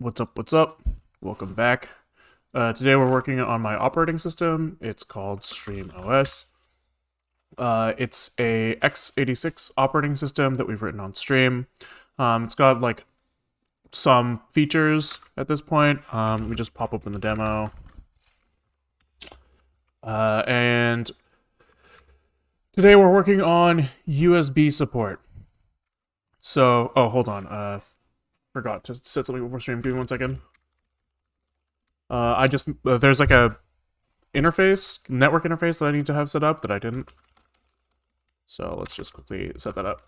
What's up? What's up? Welcome back. Today we're working on my operating system. It's called StreamOS. It's a x86 operating system that we've written on Stream. It's got like some features at this point. We just pop open the demo. And today we're working on USB support. So, hold on. Forgot to set something before stream. Give me 1 second. There's like a network interface that I need to have set up that I didn't. So let's just quickly set that up.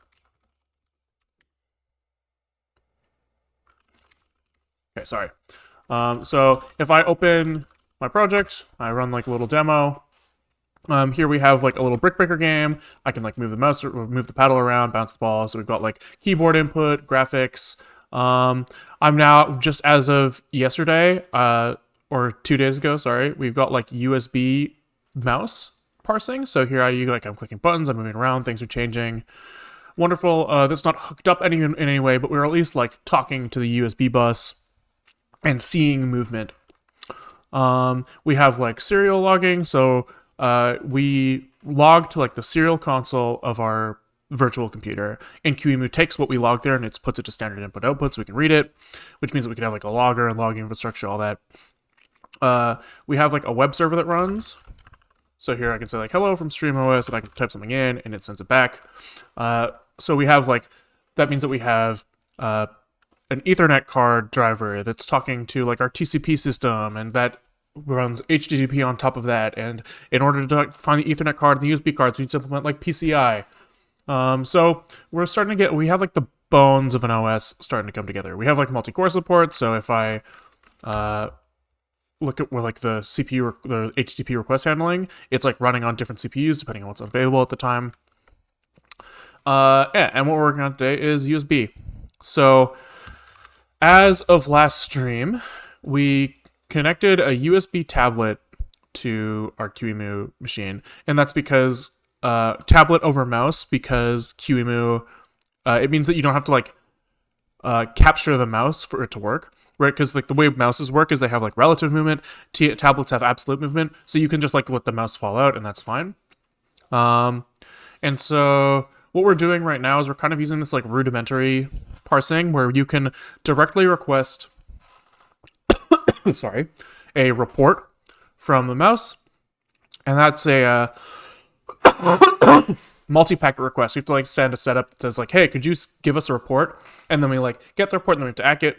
Okay, sorry. So if I open my project, I run like a little demo. Here we have like a little brick breaker game. I can like move the mouse or move the paddle around, bounce the ball. So we've got like keyboard input, graphics. I'm now, just as of yesterday, or 2 days ago, sorry, we've got like USB mouse parsing. So here I'm clicking buttons, I'm moving around, things are changing. Wonderful. That's not hooked up in any way, but we're at least like talking to the USB bus and seeing movement. We have like serial logging. So we log to like the serial console of our virtual computer, and QEMU takes what we log there and it puts it to standard input output so we can read it, which means that we can have like a logger and logging infrastructure, all that. We have like a web server that runs. So here I can say like hello from StreamOS, and I can type something in and it sends it back. So we have like, that means that we have an Ethernet card driver that's talking to like our TCP system, and that runs HTTP on top of that. And in order to find the Ethernet card and the USB cards, we need to implement like PCI. So we're starting to we have like the bones of an OS starting to come together. We have like multi-core support. So if I look at where like the CPU, the HTTP request handling, it's like running on different CPUs depending on what's available at the time. And what we're working on today is USB. So as of last stream, we connected a USB tablet to our QEMU machine, and that's because tablet over mouse, because QEMU, it means that you don't have to like capture the mouse for it to work, right? Because like the way mouses work is they have like relative movement. Tablets have absolute movement, so you can just like let the mouse fall out, and that's fine. And so what we're doing right now is we're kind of using this like rudimentary parsing where you can directly request a report from the mouse, and that's a multi-packet request. We have to like send a setup that says like, hey, could you give us a report? And then we like get the report, and then we have to ACK it.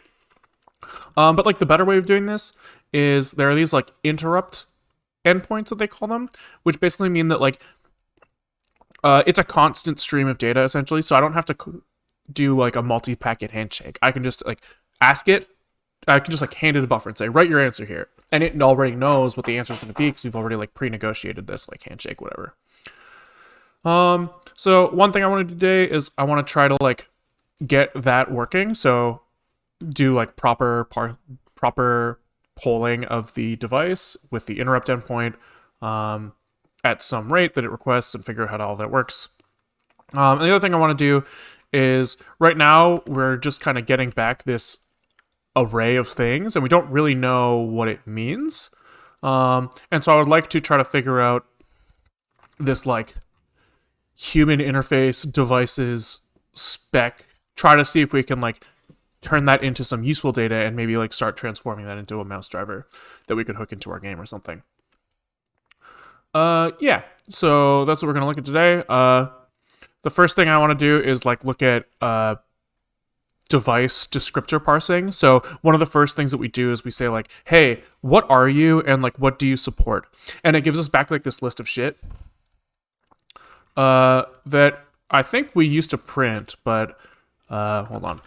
But like the better way of doing this is there are these like interrupt endpoints that they call them, which basically mean that like it's a constant stream of data essentially. So I don't have to do like a multi-packet handshake. I can just like ask it. I can just like hand it a buffer and say, write your answer here. And it already knows what the answer is going to be because we've already like pre-negotiated this like handshake, whatever. So one thing I want to do today is I want to try to like get that working. So do like proper polling of the device with the interrupt endpoint at some rate that it requests, and figure out how all that works. And the other thing I want to do is right now we're just kind of getting back this array of things, and we don't really know what it means. And so I would like to try to figure out this like human interface devices spec, try to see if we can like turn that into some useful data and maybe like start transforming that into a mouse driver that we could hook into our game or something. Yeah, so that's what we're gonna look at today. The first thing I want to do is like look at device descriptor parsing. So one of the first things that we do is we say like, hey, what are you, and like what do you support? And it gives us back like this list of shit that I think we used to print, but hold on.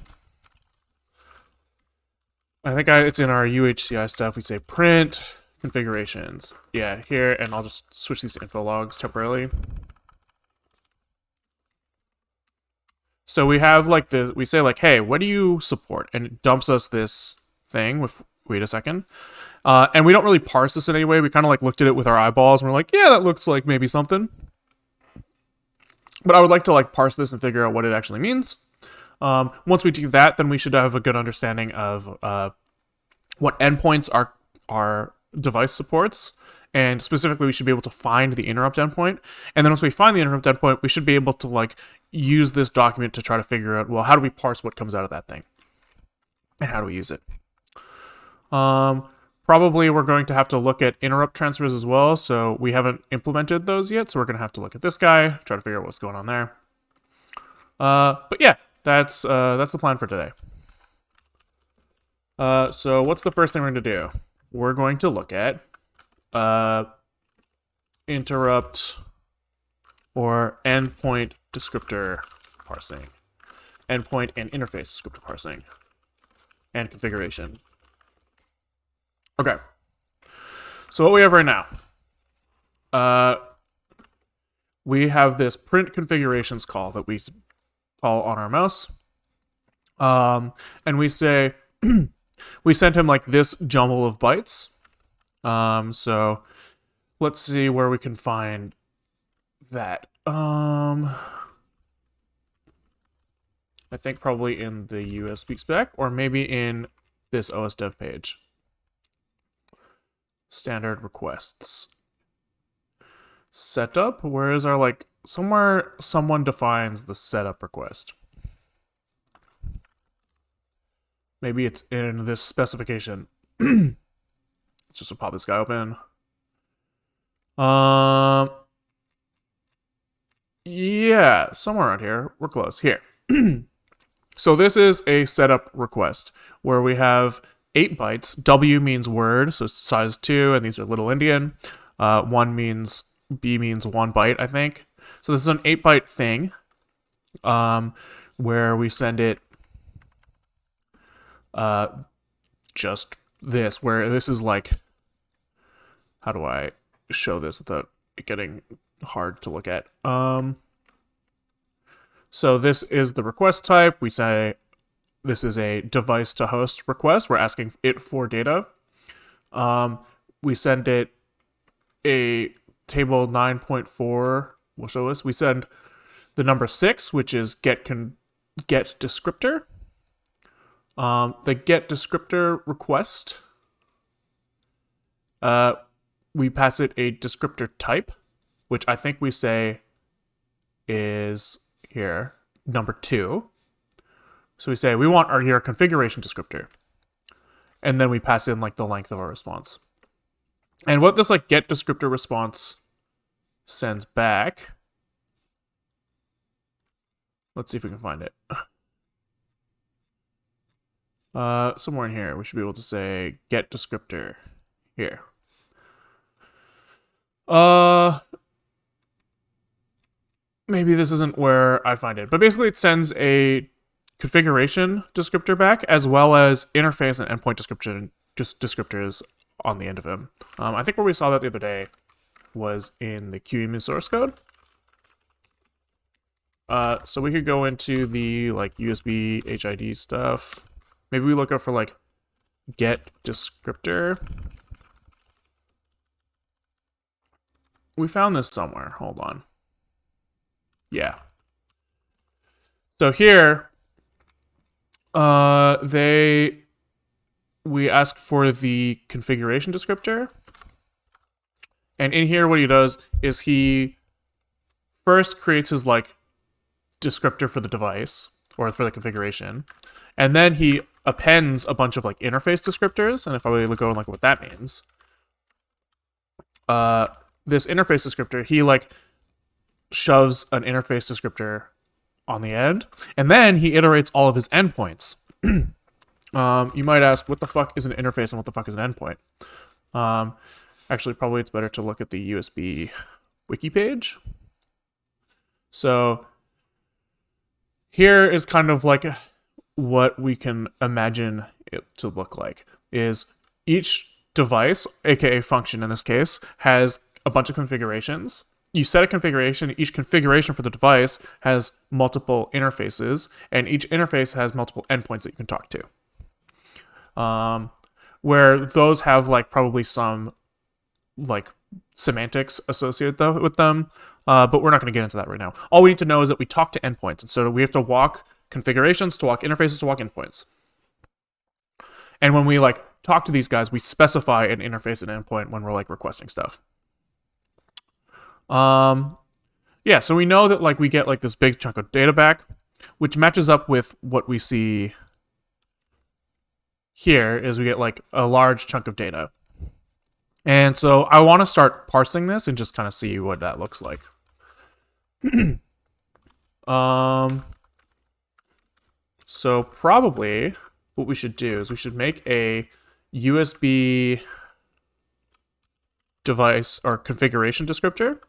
I think it's in our UHCI stuff. We say print configurations. Yeah, here, and I'll just switch these to info logs temporarily. So we have like we say like, hey, what do you support? And it dumps us this thing with, wait a second. And we don't really parse this in any way. We kind of like looked at it with our eyeballs and we're like, yeah, that looks like maybe something. But I would like to like parse this and figure out what it actually means. Once we do that, then we should have a good understanding of what endpoints our device supports. And specifically, we should be able to find the interrupt endpoint. And then once we find the interrupt endpoint, we should be able to like use this document to try to figure out, well, how do we parse what comes out of that thing? And how do we use it? Probably we're going to have to look at interrupt transfers as well. So we haven't implemented those yet. So we're going to have to look at this guy, try to figure out what's going on there. But yeah, that's the plan for today. So what's the first thing we're going to do? We're going to look at interrupt or endpoint descriptor parsing, endpoint and interface descriptor parsing, and configuration. Okay. So what we have right now, we have this print configurations call that we call on our mouse, and we say we sent him like this jumble of bytes. So let's see where we can find that. I think probably in the USB spec, or maybe in this OS dev page. Standard requests. Setup, where is our like, somewhere someone defines the setup request. Maybe it's in this specification. Let's just pop this guy open. Yeah, somewhere around here. We're close. Here. So this is a setup request where we have 8 bytes. W means word, so size 2, and these are little Indian. 1 means, B means 1 byte, I think. So this is an 8-byte thing, where we send it just this, where this is like, how do I show this without it getting hard to look at? So this is the request type. We say this is a device to host request. We're asking it for data. We send it a table 9.4 will show us. We send the number 6, which is get descriptor. The get descriptor request, we pass it a descriptor type, which I think we say is here, number 2. So we say we want our configuration descriptor. And then we pass in like the length of our response. And what this like get descriptor response sends back, let's see if we can find it. Somewhere in here, we should be able to say get descriptor here. Maybe this isn't where I find it, but basically it sends a configuration descriptor back as well as interface and endpoint descriptors on the end of them. I think where we saw that the other day was in the QEMU source code. So we could go into the like USB HID stuff. Maybe we look up for like get descriptor. We found this somewhere. Hold on. Yeah. So here, we ask for the configuration descriptor. And in here, what he does is he first creates his like descriptor for the device or for the configuration. And then he appends a bunch of like interface descriptors. And if I really go and look at what that means, this interface descriptor, he like shoves an interface descriptor on the end, and then he iterates all of his endpoints. You might ask, what the fuck is an interface and what the fuck is an endpoint? Actually, probably it's better to look at the USB wiki page. So here is kind of like what we can imagine it to look like, is each device, aka function in this case, has a bunch of configurations. You set a configuration, each configuration for the device has multiple interfaces, and each interface has multiple endpoints that you can talk to. Where those have like probably some like semantics associated with them, but we're not going to get into that right now. All we need to know is that we talk to endpoints, and so we have to walk configurations to walk interfaces to walk endpoints. And when we like talk to these guys, we specify an interface and endpoint when we're like requesting stuff. Yeah, so we know that like we get like this big chunk of data back, which matches up with what we see here is we get like a large chunk of data. And so I want to start parsing this and just kind of see what that looks like. So probably what we should do is we should make a USB device or configuration descriptor.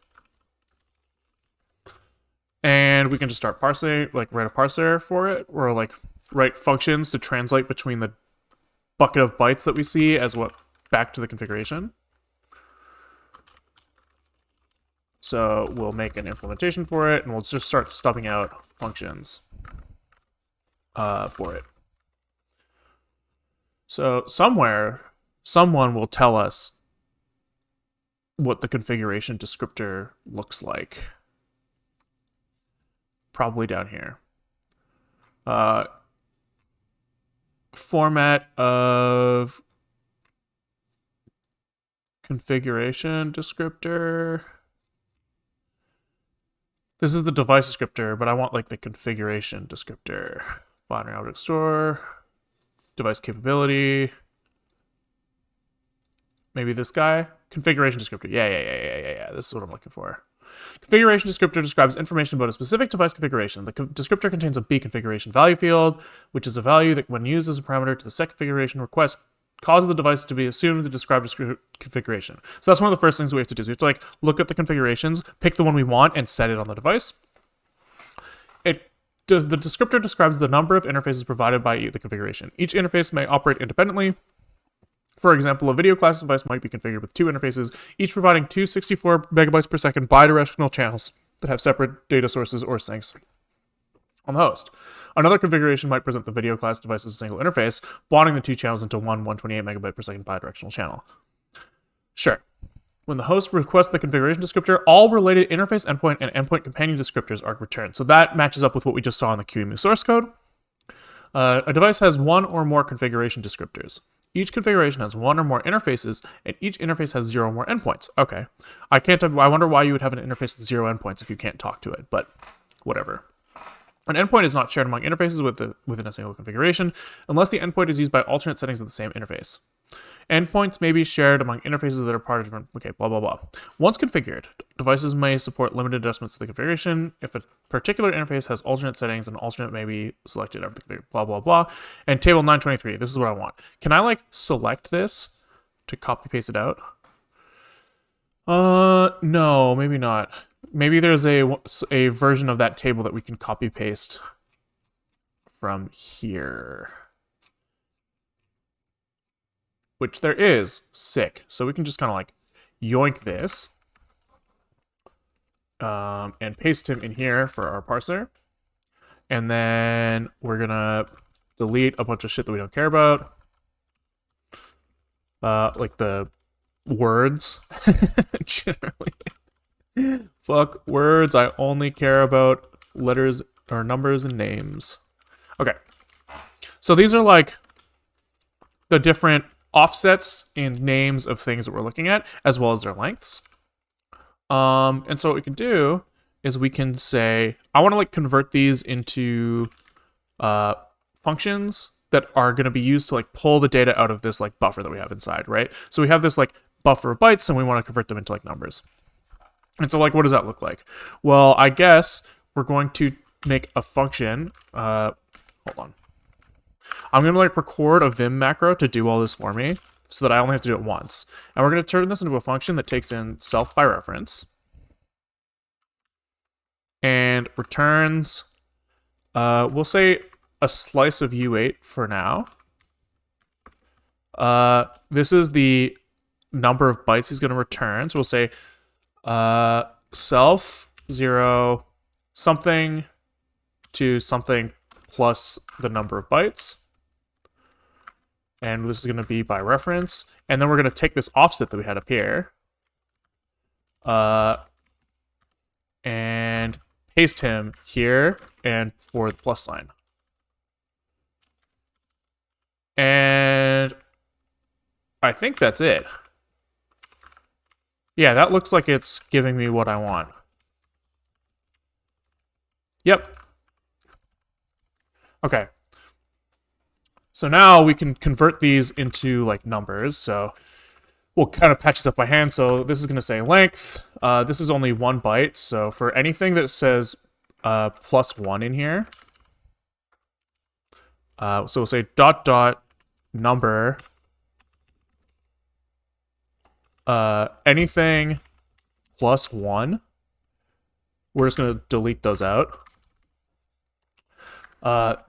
And we can just start parsing, like write a parser for it, or like write functions to translate between the bucket of bytes that we see as what back to the configuration. So we'll make an implementation for it, and we'll just start stubbing out functions for it. So somewhere, someone will tell us what the configuration descriptor looks like. Probably down here. Format of configuration descriptor. This is the device descriptor, but I want like the configuration descriptor. Binary object store, device capability. Maybe this guy. Configuration descriptor. Yeah. This is what I'm looking for. Configuration descriptor describes information about a specific device configuration. The descriptor contains a B configuration value field, which is a value that when used as a parameter to the set configuration request causes the device to be assumed to describe a configuration. So that's one of the first things we have to do. So we have to like look at the configurations, pick the one we want, and set it on the device. The descriptor describes the number of interfaces provided by the configuration. Each interface may operate independently. For example, a video class device might be configured with two interfaces, each providing two 64 megabytes per second bidirectional channels that have separate data sources or sinks on the host. Another configuration might present the video class device as a single interface, bonding the two channels into one 128 megabyte per second bidirectional channel. Sure. When the host requests the configuration descriptor, all related interface endpoint and endpoint companion descriptors are returned. So that matches up with what we just saw in the QEMU source code. A device has one or more configuration descriptors. Each configuration has one or more interfaces, and each interface has 0 or more endpoints. Okay. I wonder why you would have an interface with 0 endpoints if you can't talk to it, but whatever. An endpoint is not shared among interfaces within a single configuration unless the endpoint is used by alternate settings of the same interface. Endpoints may be shared among interfaces that are part of different, okay, blah, blah, blah. Once configured, devices may support limited adjustments to the configuration. If a particular interface has alternate settings, an alternate may be selected after the configuration, blah, blah, blah. And table 923, this is what I want. Can I like select this to copy paste it out? No, maybe not. Maybe there's a version of that table that we can copy paste from here. Which there is. Sick. So we can just kind of like yoink this and paste him in here for our parser. And then we're going to delete a bunch of shit that we don't care about. Like the words. Generally. Fuck words. I only care about letters or numbers and names. Okay. So these are like the different offsets in names of things that we're looking at, as well as their lengths. And so what we can do is we can say, I want to like convert these into functions that are going to be used to like pull the data out of this like buffer that we have inside, right? So we have this like buffer of bytes and we want to convert them into like numbers. And so like, what does that look like? Well, I guess we're going to make a function. Hold on. I'm going to like record a Vim macro to do all this for me so that I only have to do it once. And we're going to turn this into a function that takes in self by reference and returns, we'll say a slice of U8 for now. This is the number of bytes he's going to return. So we'll say self 0 something to something plus the number of bytes. And this is going to be by reference. And then we're going to take this offset that we had up here and paste him here and for the plus sign. And I think that's it. Yeah, that looks like it's giving me what I want. Yep. Okay. So now we can convert these into like numbers. So we'll kind of patch this up by hand. So this is going to say length. This is only 1 byte. So for anything that says +1 in here, so we'll say dot dot number. Anything +1, we're just going to delete those out.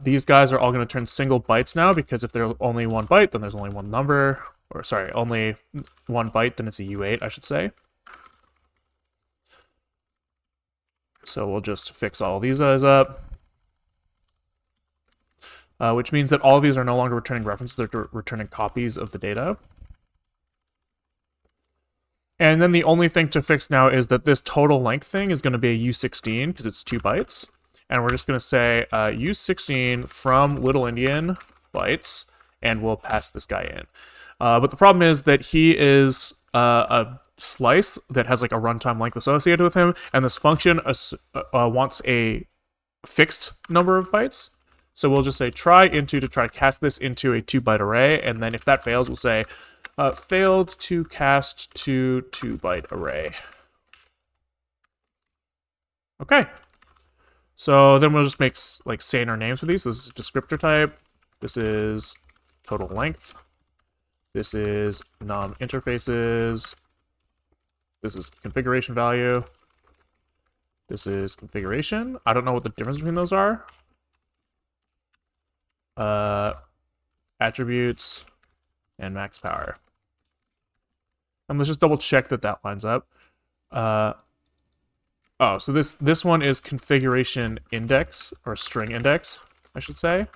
These guys are all going to turn single bytes now, because if they're only 1 byte, then there's only one number. Or sorry, only 1 byte, then it's a U8, I should say. So we'll just fix all these guys up. Which means that all of these are no longer returning references, they're returning copies of the data. And then the only thing to fix now is that this total length thing is going to be a U16 because it's 2 bytes. And we're just going to say U16 from Little Indian bytes, and we'll pass this guy in. But the problem is that he is a slice that has like a runtime length associated with him, and this function wants a fixed number of bytes. So we'll just say try into to try to cast this into a 2-byte array, and then if that fails, we'll say failed to cast to 2-byte array. Okay. So then we'll just make like saner names for these. This is descriptor type. This is total length. This is num interfaces. This is configuration value. This is configuration. I don't know what the difference between those are. Attributes and max power. And let's just double check that that lines up. Oh, so this one is configuration index, or string index, I should say.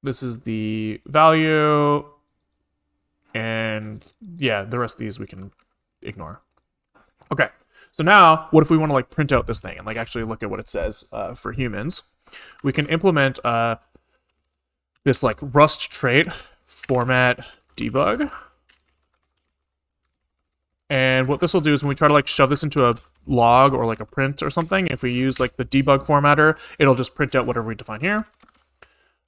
This is the value, and yeah, the rest of these we can ignore. Okay, so now what if we want to like print out this thing and like actually look at what it says for humans? We can implement this like Rust trait format debug. And what this will do is when we try to like shove this into a log or like a print or something, if we use like the debug formatter, it'll just print out whatever we define here.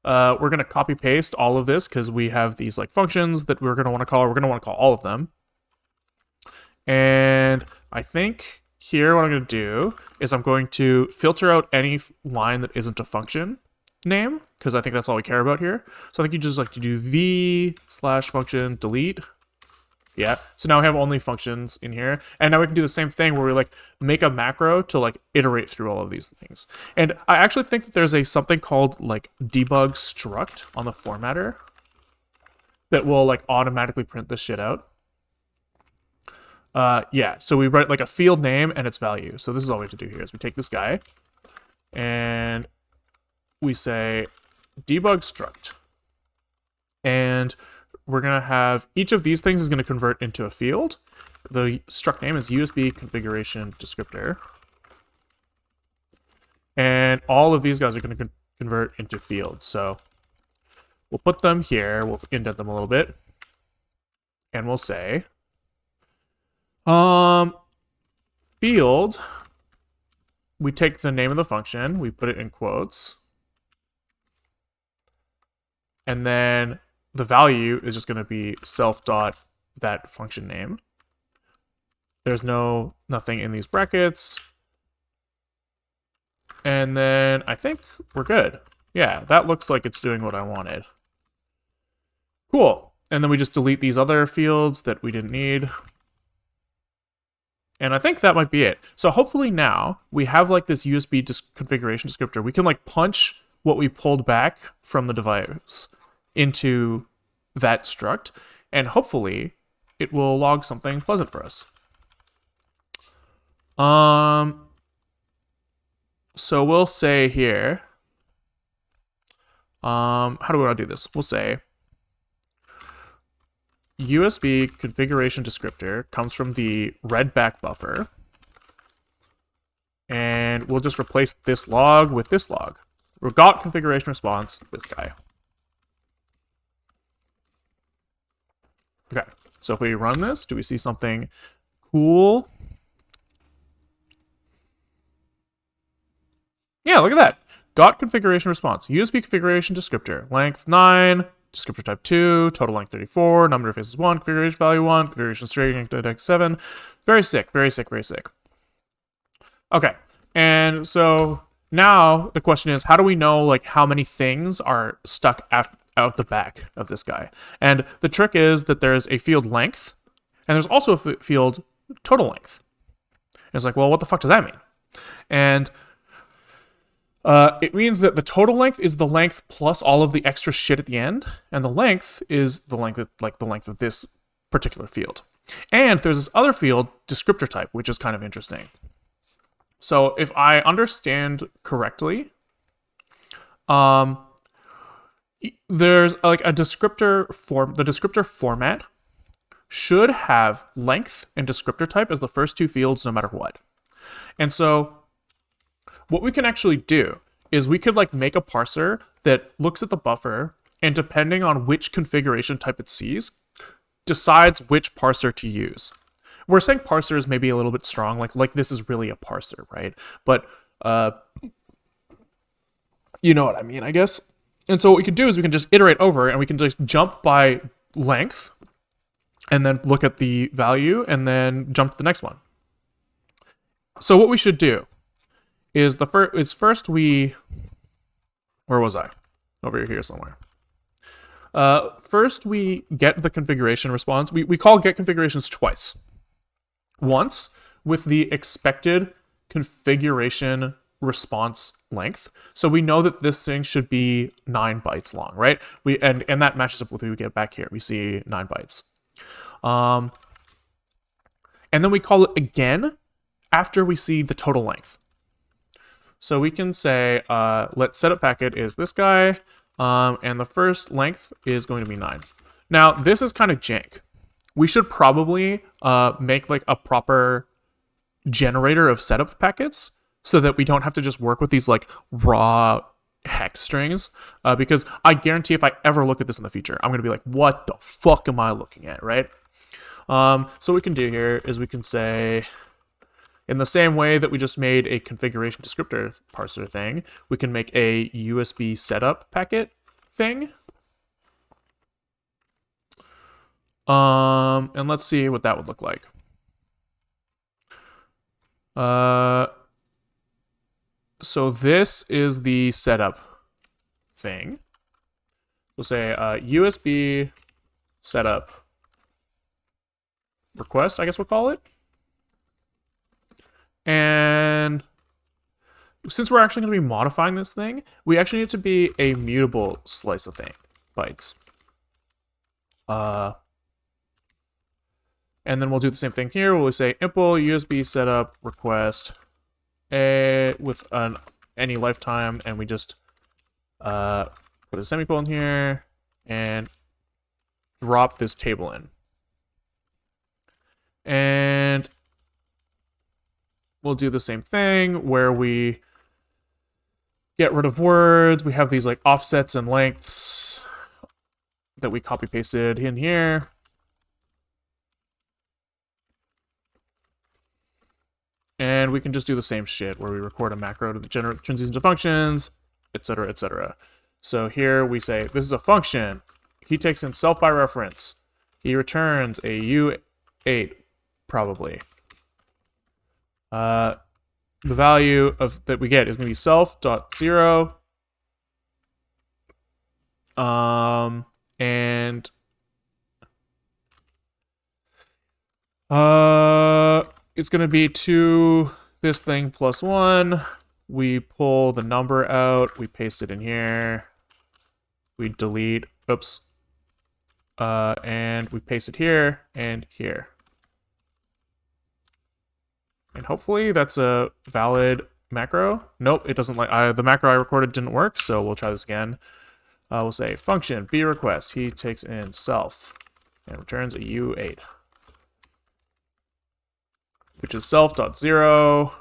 We're going to copy paste all of this because we have these like functions that we're going to want to call. We're going to want to call all of them. And I think here what I'm going to do is I'm going to filter out any line that isn't a function name, because I think that's all we care about here. So I think you just like to do v/function delete. Yeah, so now we have only functions in here. And now we can do the same thing where we like make a macro to like iterate through all of these things. And I actually think that there's something called like debug struct on the formatter that will like automatically print this shit out. Yeah, so we write like a field name and its value. So this is all we have to do here is we take this guy and we say debug struct. And we're going to have each of these things is going to convert into a field. The struct name is USB configuration descriptor. And all of these guys are going to convert into fields. So we'll put them here. We'll indent them a little bit. And we'll say, field, we take the name of the function, we put it in quotes. And then the value is just going to be self dot that function name. There's nothing in these brackets. And then I think we're good. Yeah, that looks like it's doing what I wanted. Cool. And then we just delete these other fields that we didn't need. And I think that might be it. So hopefully now we have like this USB configuration descriptor. We can like punch what we pulled back from the device into that struct, and hopefully it will log something pleasant for us. So we'll say here, how do we want to do this? We'll say USB configuration descriptor comes from the readback buffer, and we'll just replace this log with this log. We've got configuration response, this guy. Okay, so if we run this, do we see something cool? Yeah, look at that. Got configuration response. USB configuration descriptor. Length 9, descriptor type 2, total length 34, number of faces 1, configuration value 1, configuration string index 7. Very sick, very sick, very sick. Okay, and so now the question is, how do we know like how many things are stuck out the back of this guy? And the trick is that there's a field length, and there's also a field total length. And it's like, well, what the fuck does that mean? And it means that the total length is the length plus all of the extra shit at the end, and the length is the length of this particular field. And there's this other field, descriptor type, which is kind of interesting. So if I understand correctly, there's like a descriptor form. The descriptor format should have length and descriptor type as the first two fields, no matter what. And so what we can actually do is we could like make a parser that looks at the buffer, and depending on which configuration type it sees, decides which parser to use. We're saying parser is maybe a little bit strong, like this is really a parser, right? But you know what I mean, I guess. And so what we can do is we can just iterate over, and we can just jump by length, and then look at the value, and then jump to the next one. So what we should do is first we, where was I? Over here somewhere. First we get the configuration response. We call get configurations twice. Once with the expected configuration response length. So we know that this thing should be 9 bytes long, right? And that matches up with what we get back here. We see 9 bytes. And then we call it again after we see the total length. So we can say, let setup packet is this guy, and the first length is going to be 9. Now, this is kind of jank. We should probably make like a proper generator of setup packets so that we don't have to just work with these like raw hex strings, because I guarantee if I ever look at this in the future, I'm going to be like, what the fuck am I looking at, right? So what we can do here is we can say, in the same way that we just made a configuration descriptor parser thing, we can make a USB setup packet thing. And let's see what that would look like. So this is the setup thing. We'll say USB setup request, I guess we'll call it. And since we're actually going to be modifying this thing, we actually need to be a mutable slice of thing, bytes. And then we'll do the same thing here. We'll say impl USB setup request with any lifetime, and we just put a semicolon here and drop this table in. And we'll do the same thing where we get rid of words. We have these like offsets and lengths that we copy pasted in here. And we can just do the same shit where we record a macro to generate transitions to functions, etc., etc. So here we say, this is a function. He takes in self by reference. He returns a U8, probably. The value that we get is going to be self.0. And it's going to be 2 this thing plus 1. We pull the number out. We paste it in here. We delete. Oops. And we paste it here and here. And hopefully that's a valid macro. Nope, it doesn't like the macro I recorded didn't work, so we'll try this again. We'll say function b request. He takes in self and returns a U8. Which is self.0,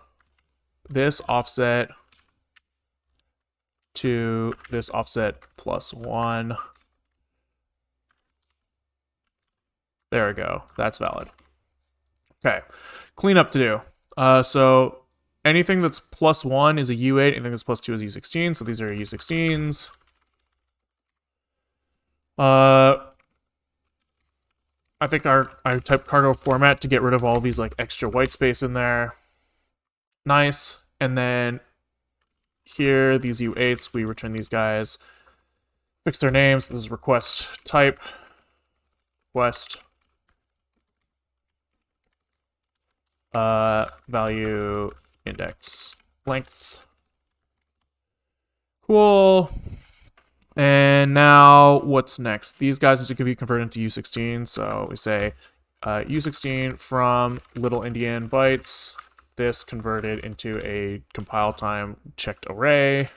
this offset to this offset plus 1. There we go. That's valid. Okay. Cleanup to do. So anything that's +1 is a U8. Anything that's +2 is a U16. So these are U16s. I think I type cargo format to get rid of all these like extra white space in there. Nice. And then here, these U8s, we return these guys. Fix their names. This is request type. Request. Value index length. Cool. And now what's next? These guys need to be converted into U16. So we say U16 from little Indian bytes. This converted into a compile time checked array.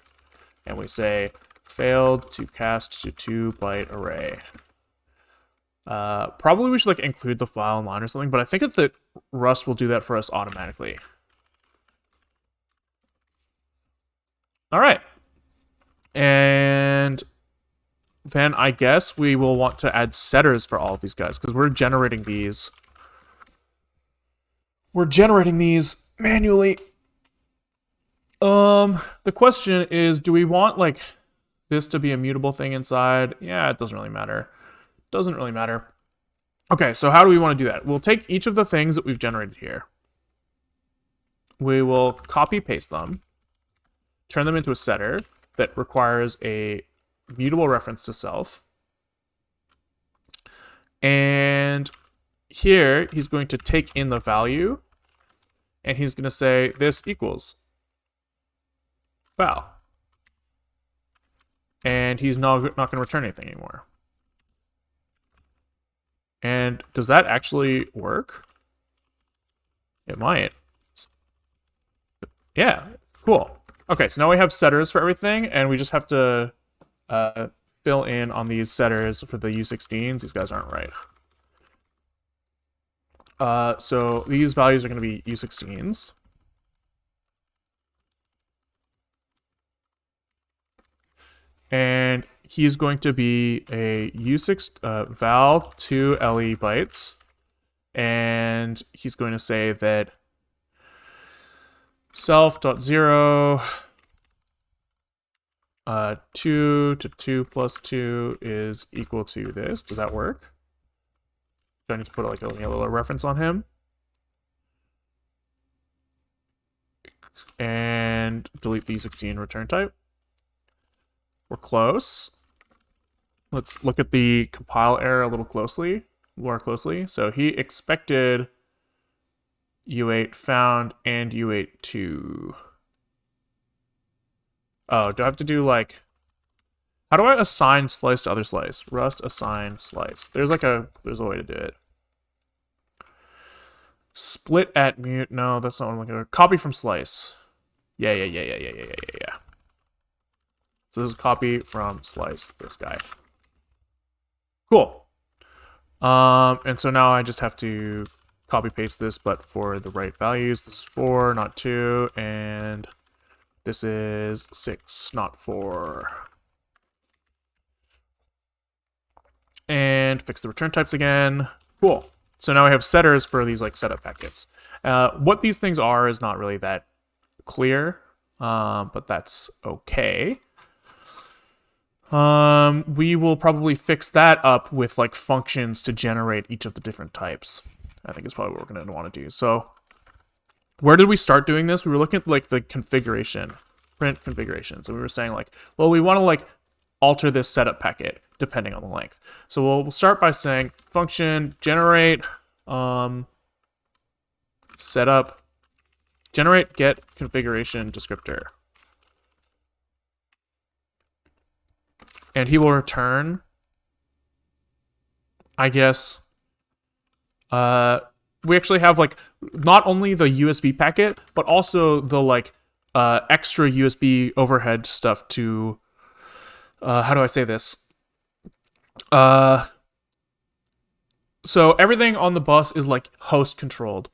And we say failed to cast to 2-byte array. Probably we should like include the file line or something, but I think that Rust will do that for us automatically. All right. And then I guess we will want to add setters for all of these guys because we're generating these. We're generating these manually. The question is, do we want like this to be a mutable thing inside? Yeah, it doesn't really matter. Doesn't really matter. Okay, so how do we want to do that? We'll take each of the things that we've generated here. We will copy paste them, turn them into a setter that requires a mutable reference to self. And here he's going to take in the value and he's going to say this equals val. And he's not going to return anything anymore. And does that actually work? It might. Yeah, cool. Okay, so now we have setters for everything, and we just have to fill in on these setters for the U16s. These guys aren't right. So these values are going to be U16s. And he's going to be a U6 val 2 LE bytes. And he's going to say that self.0 2 to 2 plus 2 is equal to this. Does that work? Do I need to put like a little reference on him? And delete the U16 return type. We're close. Let's look at the compile error a little more closely. So he expected U8 found and U8 2. Oh, do I have to do like, how do I assign slice to other slice? Rust assign slice. There's a way to do it. Split at mute. No, that's not what I'm looking for. Copy from slice. Yeah. So this is copy from slice, this guy. Cool. And so now I just have to copy paste this, but for the right values. This is 4, not 2, and this is 6, not 4. And fix the return types again. Cool. So now we have setters for these like setup packets. What these things are is not really that clear, but that's okay. We will probably fix that up with like functions to generate each of the different types. I think is probably what we're going to want to do. So where did we start doing this? We were looking at like the configuration, print configuration. So we were saying like, well, we want to like alter this setup packet depending on the length. So we'll start by saying function generate setup generate get configuration descriptor. And he will return, I guess, we actually have like not only the USB packet, but also the like extra USB overhead stuff to, how do I say this? So everything on the bus is like host controlled.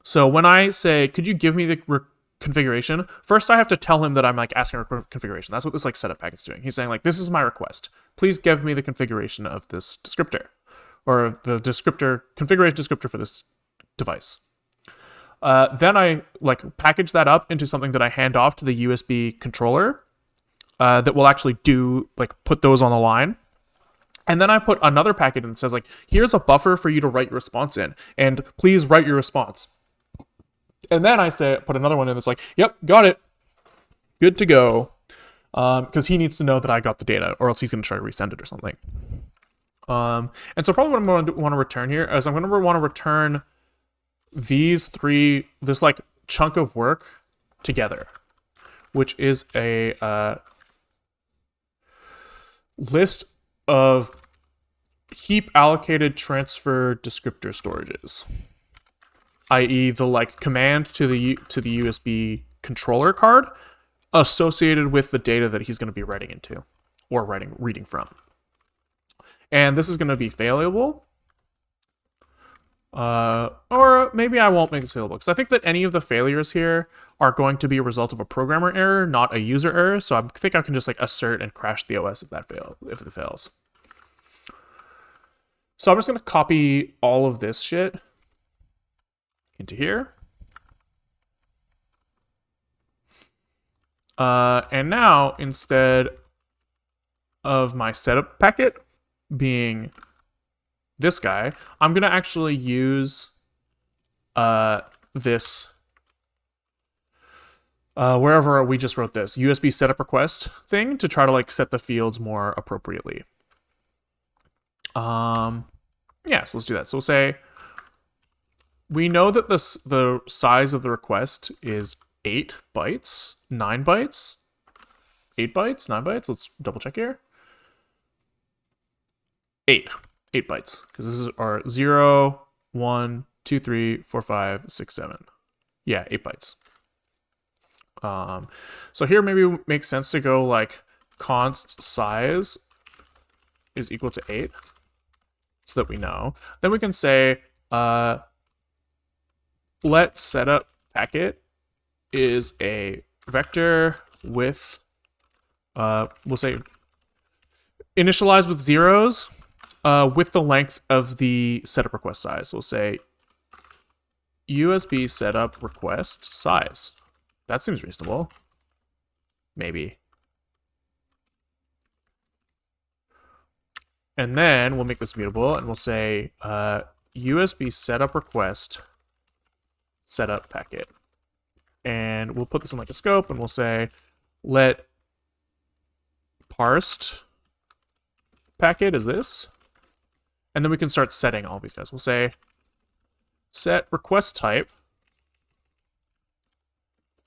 So when I say, could you give me the configuration, first I have to tell him that I'm like asking for configuration. That's what this like setup packet's doing. He's saying like, this is my request. Please give me the configuration of this descriptor. or the descriptor, configuration descriptor for this device. Then I like package that up into something that I hand off to the USB controller that will actually do, like, put those on the line. And then I put another packet in that says, like, here's a buffer for you to write your response in, and please write your response. And then I put another one in that's like, yep, got it, good to go, because he needs to know that I got the data, or else he's going to try to resend it or something. And so probably what I'm going to want to return here is I'm going to want to return this like chunk of work together, which is a list of heap allocated transfer descriptor storages, i.e. the like command to the USB controller card associated with the data that he's going to be writing into or reading from. And this is going to be failable. Or maybe I won't make this failable, because I think that any of the failures here are going to be a result of a programmer error, not a user error. So I think I can just like assert and crash the OS if it fails. So I'm just going to copy all of this shit into here. And now, instead of my setup packet being this guy, I'm going to actually use this, wherever we just wrote this, USB setup request thing to try to like set the fields more appropriately. Yeah, so let's do that. So we'll say, we know that the size of the request is 8 bytes, 9 bytes, 8 bytes, 9 bytes. Let's double check here. 8 bytes, because this is our 0, 1, 2, 3, 4, 5, 6, 7. Yeah, 8 bytes. So here maybe it makes sense to go like const size is equal to 8, so that we know. Then we can say let setup packet is a vector with we'll say initialize with zeros with the length of the setup request size. So we'll say USB setup request size. That seems reasonable. Maybe. And then we'll make this mutable and we'll say USB setup request setup packet. And we'll put this in like a scope and we'll say let parsed packet is this. And then we can start setting all these guys. We'll say set request type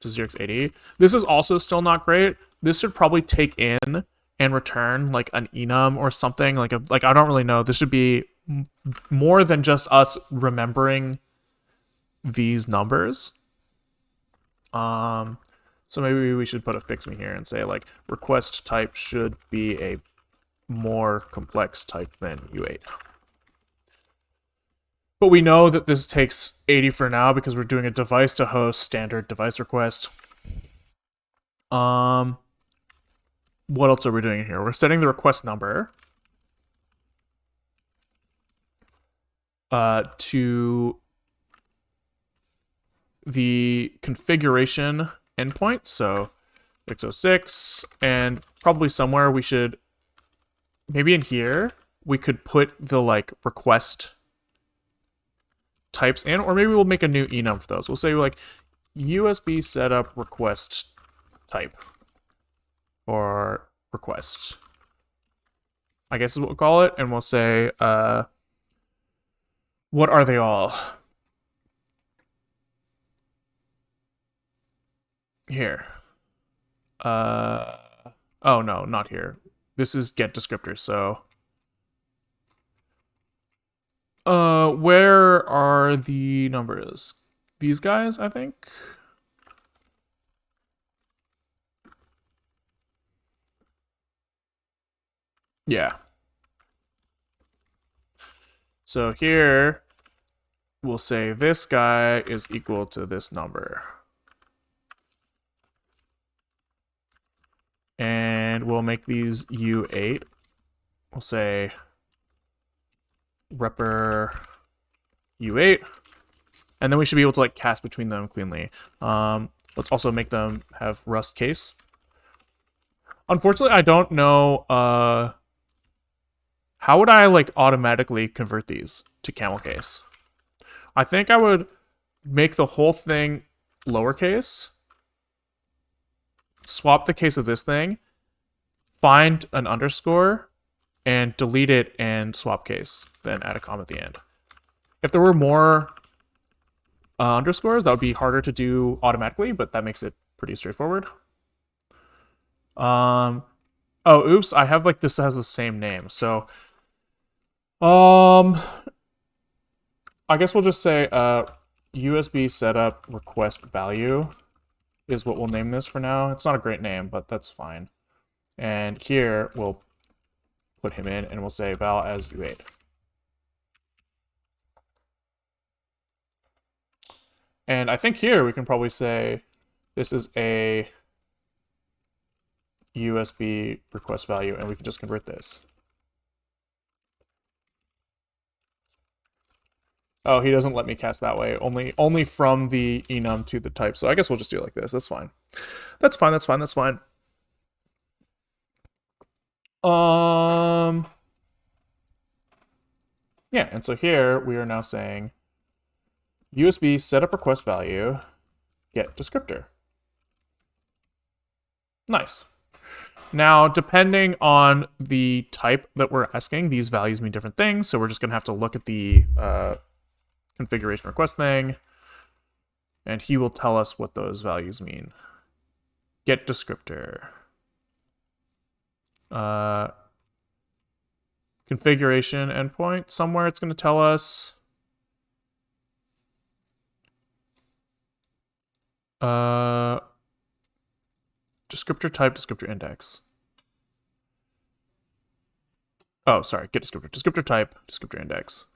to 0x80. This is also still not great. This should probably take in and return like an enum or something, like I don't really know. This should be more than just us remembering these numbers. So maybe we should put a fix me here and say like request type should be a more complex type than U8. But we know that this takes 80 for now because we're doing a device to host standard device request. What else are we doing here? We're setting the request number to the configuration endpoint, so 606, and probably somewhere we should, maybe in here, we could put the like request types in, or maybe we'll make a new enum for those. We'll say like USB setup request type, or request, I guess is what we'll call it, and we'll say, what are they all? Here. Oh no, not here. This is get descriptors, so where are the numbers? These guys, I think. Yeah. So here we'll say this guy is equal to this number. And we'll make these U8. We'll say repr u8, and then we should be able to like cast between them cleanly. Let's also make them have rust case. Unfortunately, I don't know. How would I like automatically convert these to camel case? I think I would make the whole thing lowercase, swap the case of this thing, find an underscore, and delete it and swap case, then add a comma at the end. If there were more underscores, that would be harder to do automatically, but that makes it pretty straightforward. Oh, oops, I have like this has the same name, so I guess we'll just say USB setup request value is what we'll name this for now. It's not a great name, but that's fine. And here we'll put him in and we'll say val as u8. And I think here we can probably say this is a USB request value, and we can just convert this. Oh, he doesn't let me cast that way. Only from the enum to the type. So I guess we'll just do it like this. That's fine. That's fine. That's fine. That's fine. Yeah, and so here we are now saying USB setup request value get descriptor. Nice. Now, depending on the type that we're asking, these values mean different things. So we're just going to have to look at the configuration request thing, and he will tell us what those values mean. Get descriptor. Configuration endpoint. Somewhere it's going to tell us. Descriptor type, descriptor index. Oh, sorry, get descriptor. Descriptor type, descriptor index.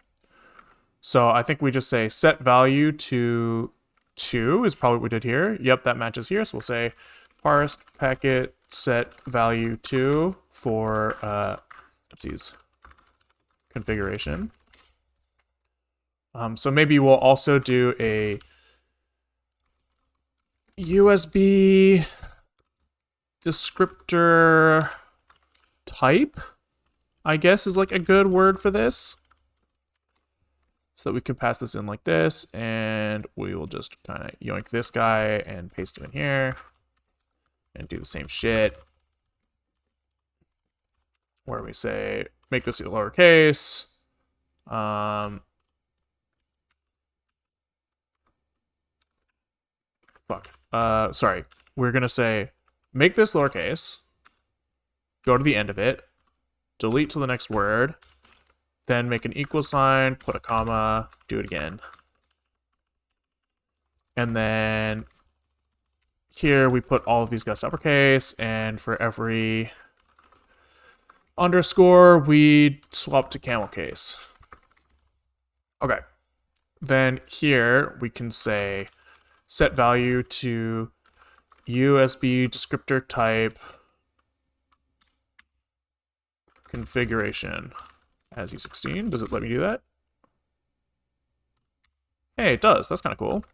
So I think we just say set value to 2 is probably what we did here. Yep, that matches here. So we'll say parse packet set value 2 for oopsies, configuration. So maybe we'll also do a USB descriptor type, I guess is like a good word for this. So that we can pass this in like this, and we will just kind of yoink this guy and paste him in here and do the same shit. Where we say, make this a lowercase. Sorry. We're going to say, make this lowercase, go to the end of it, delete to the next word, then make an equal sign, put a comma, do it again. And then here we put all of these guys uppercase, and for every underscore, we swap to camel case. Okay. Then here we can say set value to USB descriptor type configuration as U16. Does it let me do that? Hey, it does. That's kind of cool.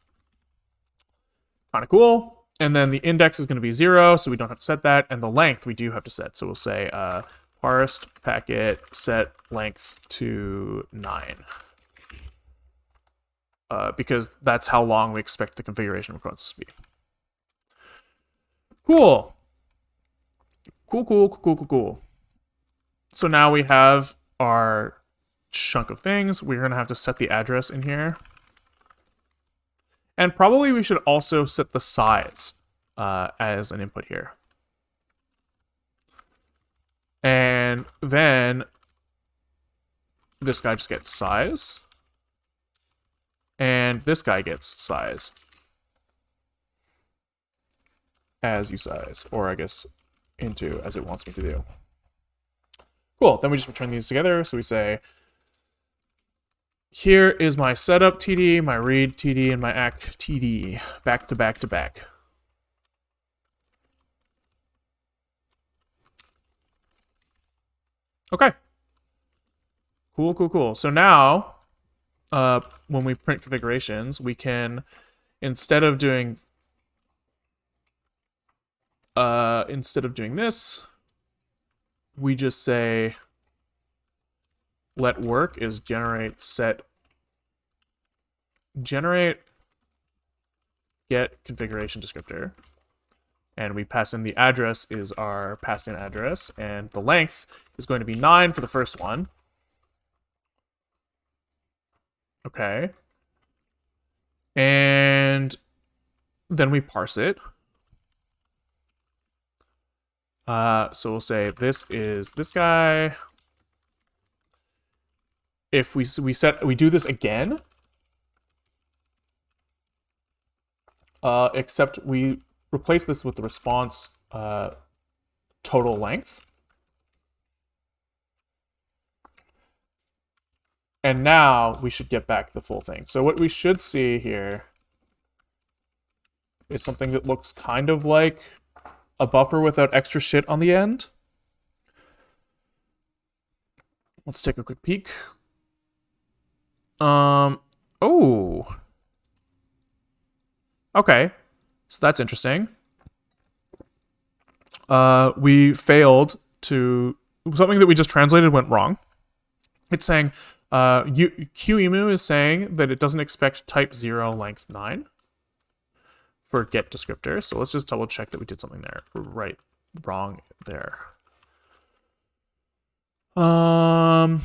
Kind of cool. And then the index is going to be 0, so we don't have to set that. And the length we do have to set. So we'll say parsed packet set length to 9. Because that's how long we expect the configuration requests to be. Cool. Cool. So now we have our chunk of things. We're going to have to set the address in here. And probably we should also set the size as an input here. And then this guy just gets size. And this guy gets size as usize, or I guess into as it wants me to do. Cool, then we just return these together. So we say, here is my setup TD, my read TD, and my act TD, back to back to back. Okay. Cool. So now, when we print configurations, we can, instead of doing this, we just say let work is generate get configuration descriptor, and we pass in the address is our passed in address, and the length is going to be 9 for the first one. Okay. And then we parse it. So we'll say this is this guy. If we do this again, except we replace this with the response total length. And now we should get back the full thing. So what we should see here is something that looks kind of like a buffer without extra shit on the end. Let's take a quick peek. Oh. Okay. So that's interesting. We failed to... Something that we just translated went wrong. It's saying... QEMU is saying that it doesn't expect type 0 length 9 for get descriptor. So let's just double check that we did something there. Wrong there. So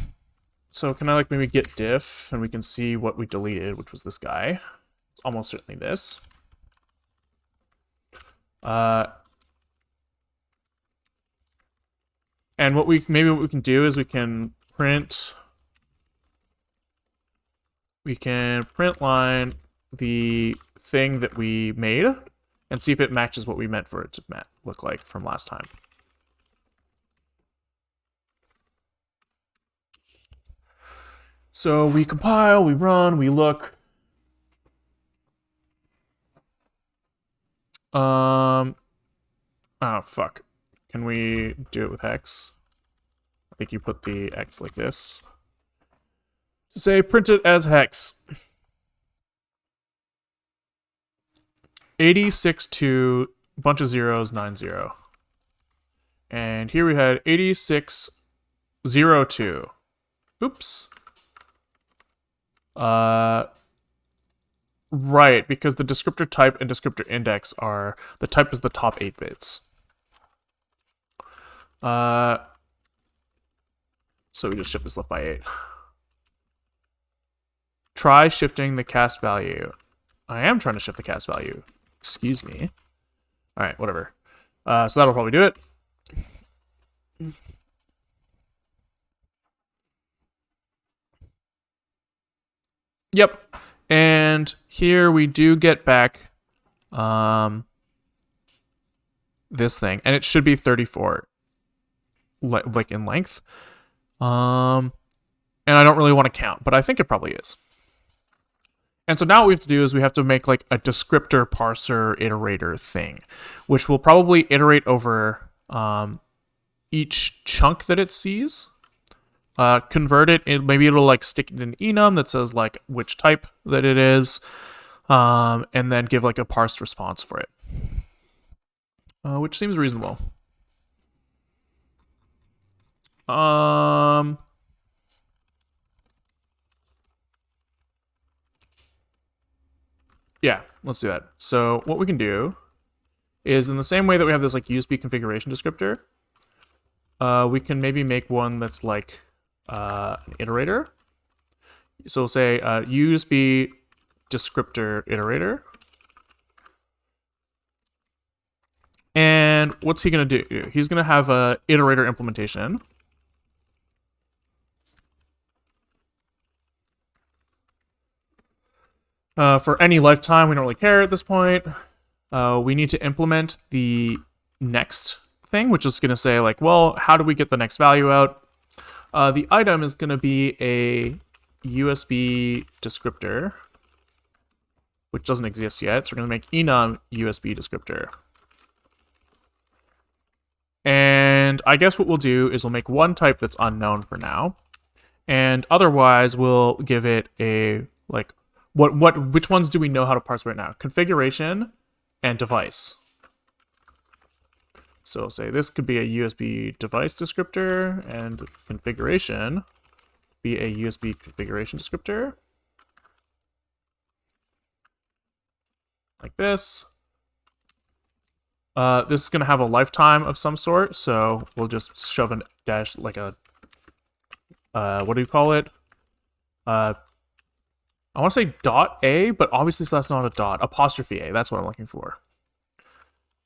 can I like maybe get diff and we can see what we deleted, which was this guy. It's almost certainly this. And what we can do is we can print line the thing that we made and see if it matches what we meant for it to look like from last time. So we compile, we run, we look. Oh, fuck. Can we do it with hex? I think you put the X like this. To say print it as hex. 86.2, bunch of zeros, 90. And here we had 86.02. Oops. Right, because the descriptor type and descriptor index are, the type is the top 8 bits. So we just shift this left by 8. Try shifting the cast value. I am trying to shift the cast value. Excuse me. All right, whatever. So that'll probably do it. Yep. And here we do get back this thing, and it should be 34 like in length. And I don't really want to count, but I think it probably is. And so now what we have to do is we have to make like a descriptor parser iterator thing, which will probably iterate over each chunk that it sees, convert it, maybe it'll like stick it in enum that says like which type that it is, and then give like a parsed response for it, which seems reasonable. Yeah, let's do that. So what we can do is in the same way that we have this like USB configuration descriptor, we can maybe make one that's like an iterator. So we'll say USB descriptor iterator. And what's he going to do? He's going to have a iterator implementation. For any lifetime, we don't really care at this point. We need to implement the next thing, which is going to say like, well, how do we get the next value out? The item is going to be a USB descriptor, which doesn't exist yet. So we're going to make enum USB descriptor. And I guess what we'll do is we'll make one type that's unknown for now. and otherwise we'll give it a like which ones do we know how to parse right now? Configuration and device. So say this could be a USB device descriptor, and configuration be a USB configuration descriptor. Like this. This is going to have a lifetime of some sort, so we'll just shove a dash, like a, what do you call it? I want to say .a, but obviously that's not a dot. Apostrophe A, that's what I'm looking for.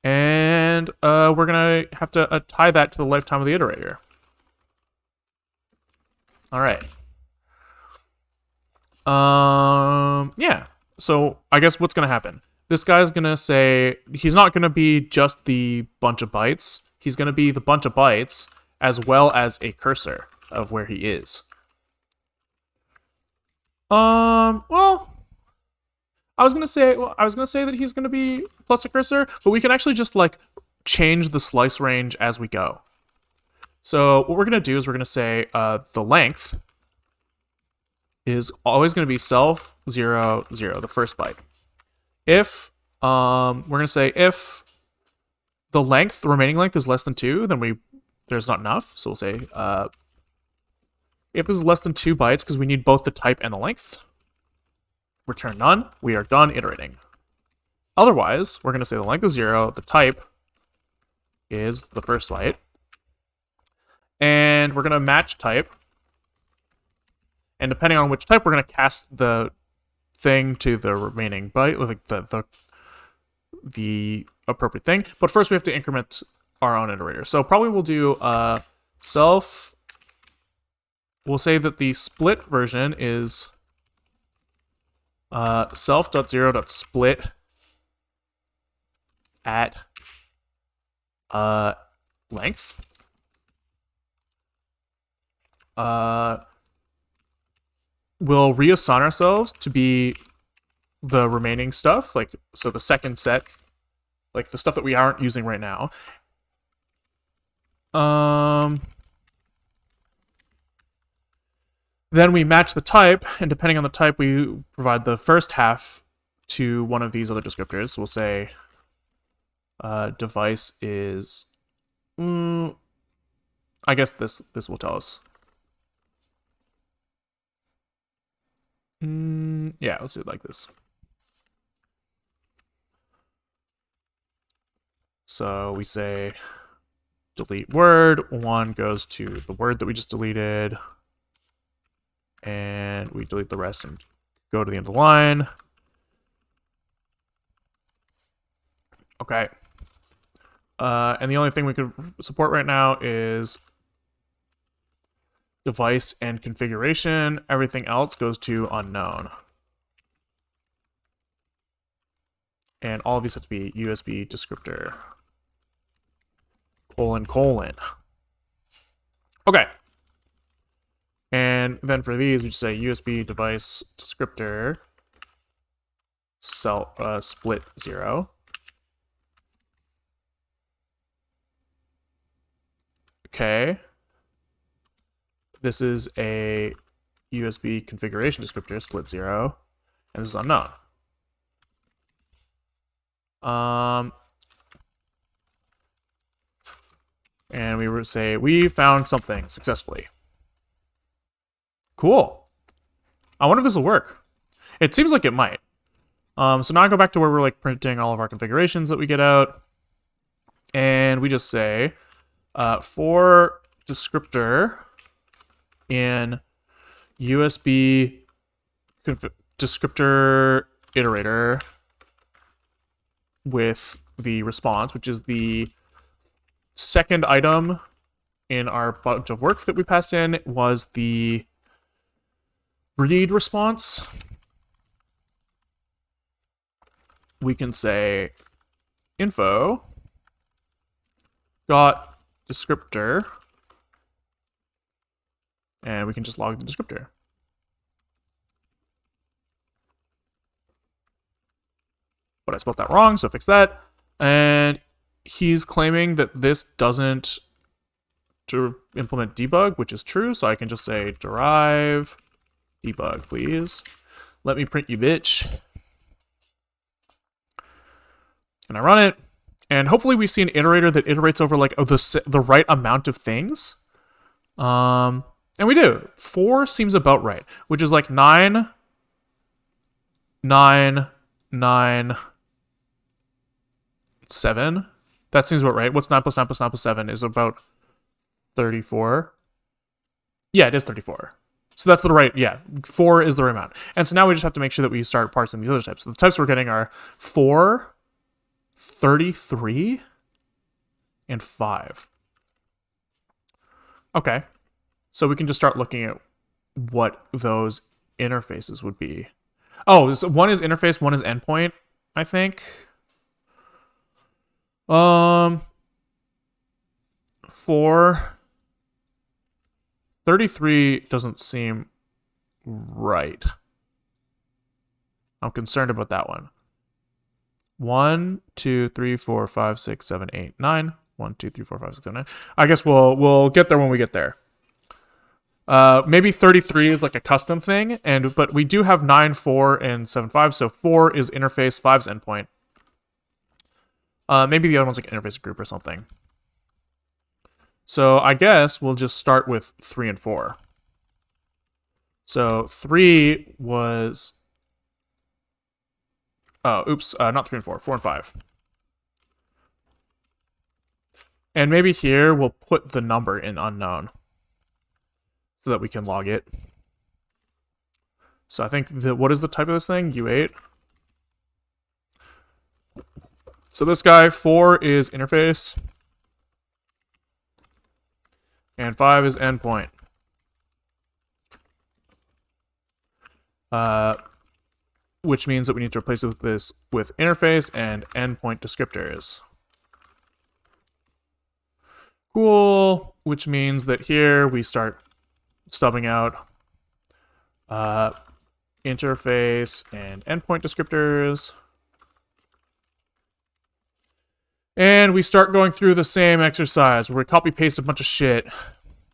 And we're going to have to tie that to the lifetime of the iterator. All right. Yeah. So I guess what's going to happen? This guy's going to say, he's not going to be just the bunch of bytes. He's going to be the bunch of bytes as well as a cursor of where he is. Well, I was gonna say that he's gonna be plus a cursor, but we can actually just like change the slice range as we go. So what we're gonna do is we're gonna say the length is always gonna be self 0 0, the first byte. If we're gonna say if the length, the remaining length is less than 2, then there's not enough. So we'll say if this is less than 2 bytes, because we need both the type and the length, return none. We are done iterating. Otherwise, we're going to say the length is 0, the type is the first byte, and we're going to match type. And depending on which type, we're going to cast the thing to the remaining byte, like the appropriate thing. But first, we have to increment our own iterator. So probably we'll do self. We'll say that the split version is self.0.split at length. We'll reassign ourselves to be the remaining stuff, like so the second set, like the stuff that we aren't using right now. Then we match the type, and depending on the type, we provide the first half to one of these other descriptors. So we'll say device is, I guess this will tell us. Yeah, let's do it like this. So we say delete word, 1 goes to the word that we just deleted, and we delete the rest and go to the end of the line. Okay. And the only thing we could support right now is device and configuration. Everything else goes to unknown. And all of these have to be USB descriptor. : Okay. And then for these, we just say USB device descriptor split 0. Okay. This is a USB configuration descriptor split 0, and this is unknown. And we would say we found something successfully. Cool. I wonder if this will work. It seems like it might. So now I go back to where we're like printing all of our configurations that we get out, and we just say for descriptor in USB descriptor iterator with the response, which is the second item in our bunch of work that we passed in, was the read response. We can say info got descriptor, and we can just log the descriptor. But I spelled that wrong, so fix that. And he's claiming that this doesn't to implement debug, which is true. So I can just say derive debug, please. Let me print you, bitch. And I run it. And hopefully we see an iterator that iterates over like the right amount of things. And we do. 4 seems about right, which is like 9, 9, 9, 7. That seems about right. What's 9 plus 9 plus 9 plus 7 is about 34. Yeah, it is 34. So that's the right, yeah, 4 is the right amount. And so now we just have to make sure that we start parsing these other types. So the types we're getting are 4, 33, and 5. Okay. So we can just start looking at what those interfaces would be. Oh, so one is interface, one is endpoint, I think. 33 doesn't seem right. I'm concerned about that one. 1, 2, 3, 4, 5, 6, 7, 8, 9. 1, 2, 3, 4, 5, 6, 7, 9. I guess we'll get there when we get there. Maybe 33 is like a custom thing, but we do have 9, 4, and 7, 5. So 4 is interface, 5 is endpoint. Maybe the other one's like interface group or something. So I guess we'll just start with 3 and 4. So 3 was... Oh, oops, not 3 and 4, 4 and 5. And maybe here we'll put the number in unknown so that we can log it. So I think what is the type of this thing? U8. So this guy, 4 is interface. And 5 is endpoint. Which means that we need to replace it with interface and endpoint descriptors. Cool. Which means that here we start stubbing out interface and endpoint descriptors. And we start going through the same exercise where we copy paste a bunch of shit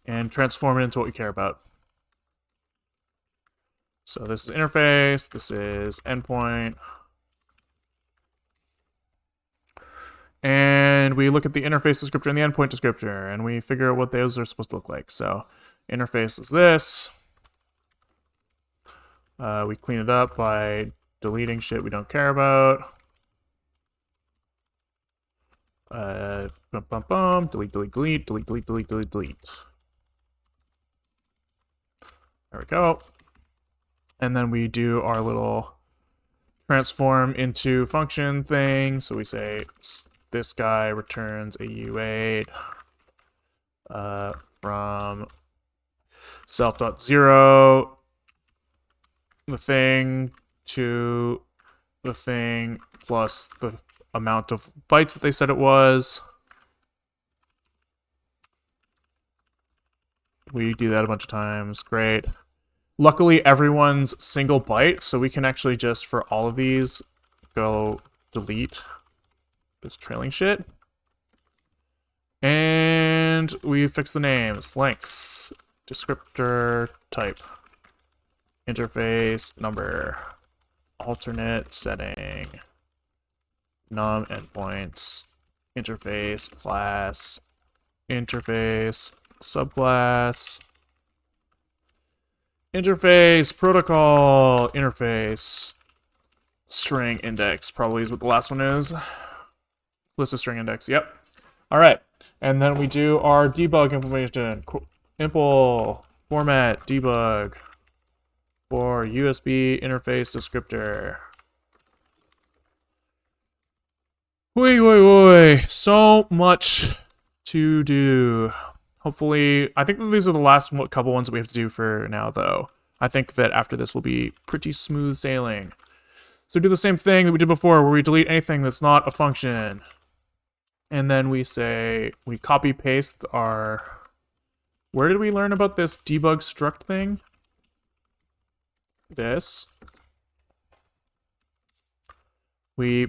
and transform it into what we care about. So this is interface, this is endpoint. And we look at the interface descriptor and the endpoint descriptor, and we figure out what those are supposed to look like. So interface is this. We clean it up by deleting shit we don't care about. Delete, delete, delete, delete, delete, delete, delete, delete. There we go. And then we do our little transform into function thing. So we say this guy returns a U8 from self.0, the thing to the thing plus the amount of bytes that they said it was. We do that a bunch of times. Great. Luckily, everyone's single byte, so we can actually just, for all of these, go delete this trailing shit. And we fix the names. Length, descriptor, type, interface, number, alternate setting, num endpoints, interface, class, interface, subclass, interface, protocol, interface, string index, probably is what the last one is. List of string index, yep. All right, and then we do our debug implementation. Impl format debug for USB interface descriptor. Woi, so much to do. Hopefully, I think that these are the last couple ones that we have to do for now, though. I think that after this will be pretty smooth sailing. So do the same thing that we did before, where we delete anything that's not a function. And then we say, we copy paste our... Where did we learn about this debug struct thing? This. We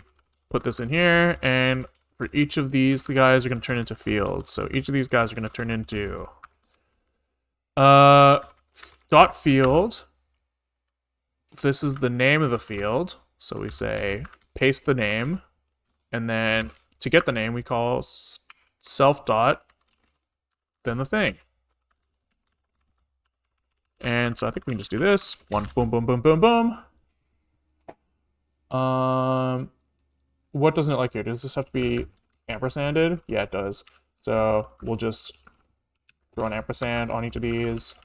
put this in here, and for each of these, the guys are going to turn into fields. So each of these guys are going to turn into dot field. This is the name of the field. So we say paste the name, and then to get the name, we call self dot, then the thing. And so I think we can just do this. One, boom, boom, boom, boom, boom. What doesn't it like here? Does this have to be ampersanded? Yeah, it does. So we'll just throw an ampersand on each of these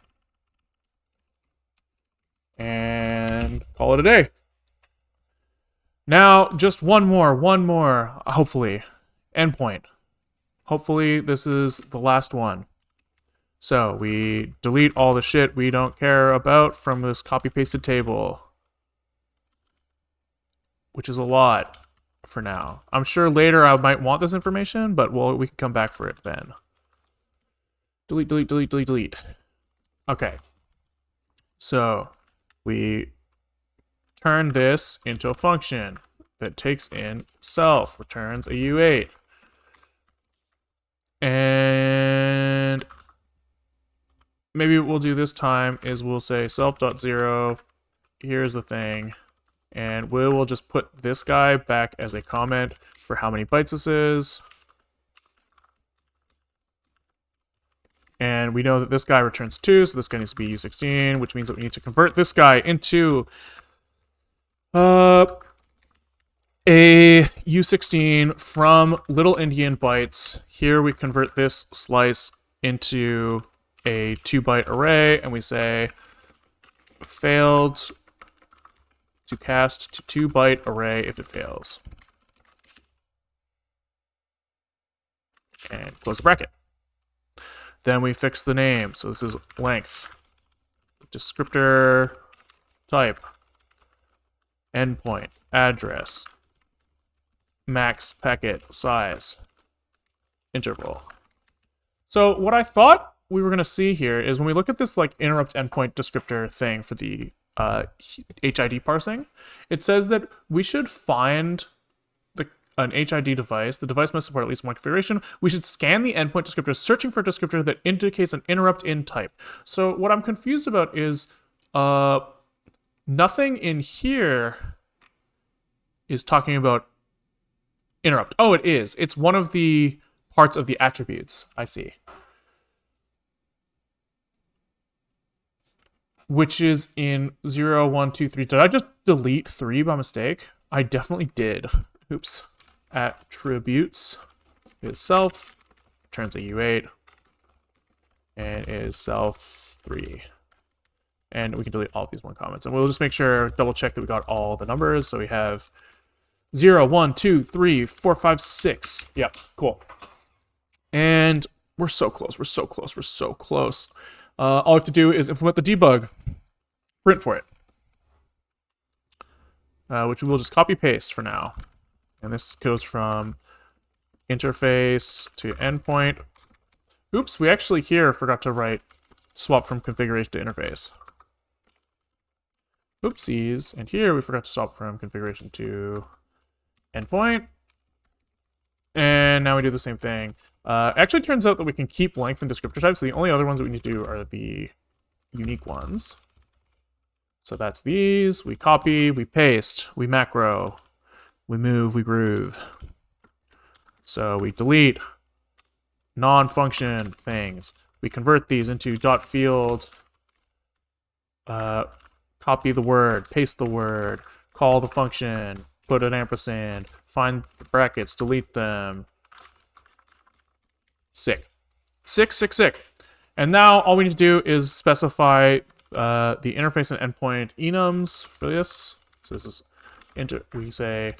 and call it a day. Now, just one more, hopefully. Endpoint. Hopefully this is the last one. So we delete all the shit we don't care about from this copy-pasted table, which is a lot for now. I'm sure later I might want this information, but we can come back for it then. Delete, delete, delete, delete, delete. Okay. So we turn this into a function that takes in self, returns a U8. And maybe what we'll do this time is we'll say self.0, here's the thing, and we will just put this guy back as a comment for how many bytes this is. And we know that this guy returns 2, so this guy needs to be U16, which means that we need to convert this guy into a U16 from Little Indian bytes. Here we convert this slice into a 2-byte array, and we say failed to cast to 2-byte array if it fails. And close the bracket. Then we fix the name. So this is length, descriptor, type, endpoint, address, max packet size, interval. So what I thought we were going to see here is when we look at this like interrupt endpoint descriptor thing for the HID parsing, it says that we should find an HID device. The device must support at least one configuration. We should scan the endpoint descriptor, searching for a descriptor that indicates an interrupt in type. So what I'm confused about is nothing in here is talking about interrupt. Oh, it is. It's one of the parts of the attributes. I see. Which is in 0, 1, 2, 3. Did I just delete 3 by mistake? I definitely did. Oops. Attributes is self, returns a U8, and is self 3. And we can delete all of these one comments. And we'll just make sure, double check that we got all the numbers. So we have 0, 1, 2, 3, 4, 5, 6. Yep, cool. And we're so close, we're so close, we're so close. All we have to do is implement the debug, print for it, which we'll just copy paste for now. And this goes from interface to endpoint. Oops, we actually here forgot to write swap from configuration to interface. Oopsies. And here we forgot to swap from configuration to endpoint. And now we do the same thing. Actually, turns out that we can keep length and descriptor types. So the only other ones that we need to do are the unique ones. So that's these. We copy, we paste, we macro, we move, we groove. So we delete non-function things. We convert these into dot field, copy the word, paste the word, call the function, put an ampersand, find the brackets, delete them. Sick. Sick, sick, sick. And now all we need to do is specify the interface and endpoint enums for this. So this is, we say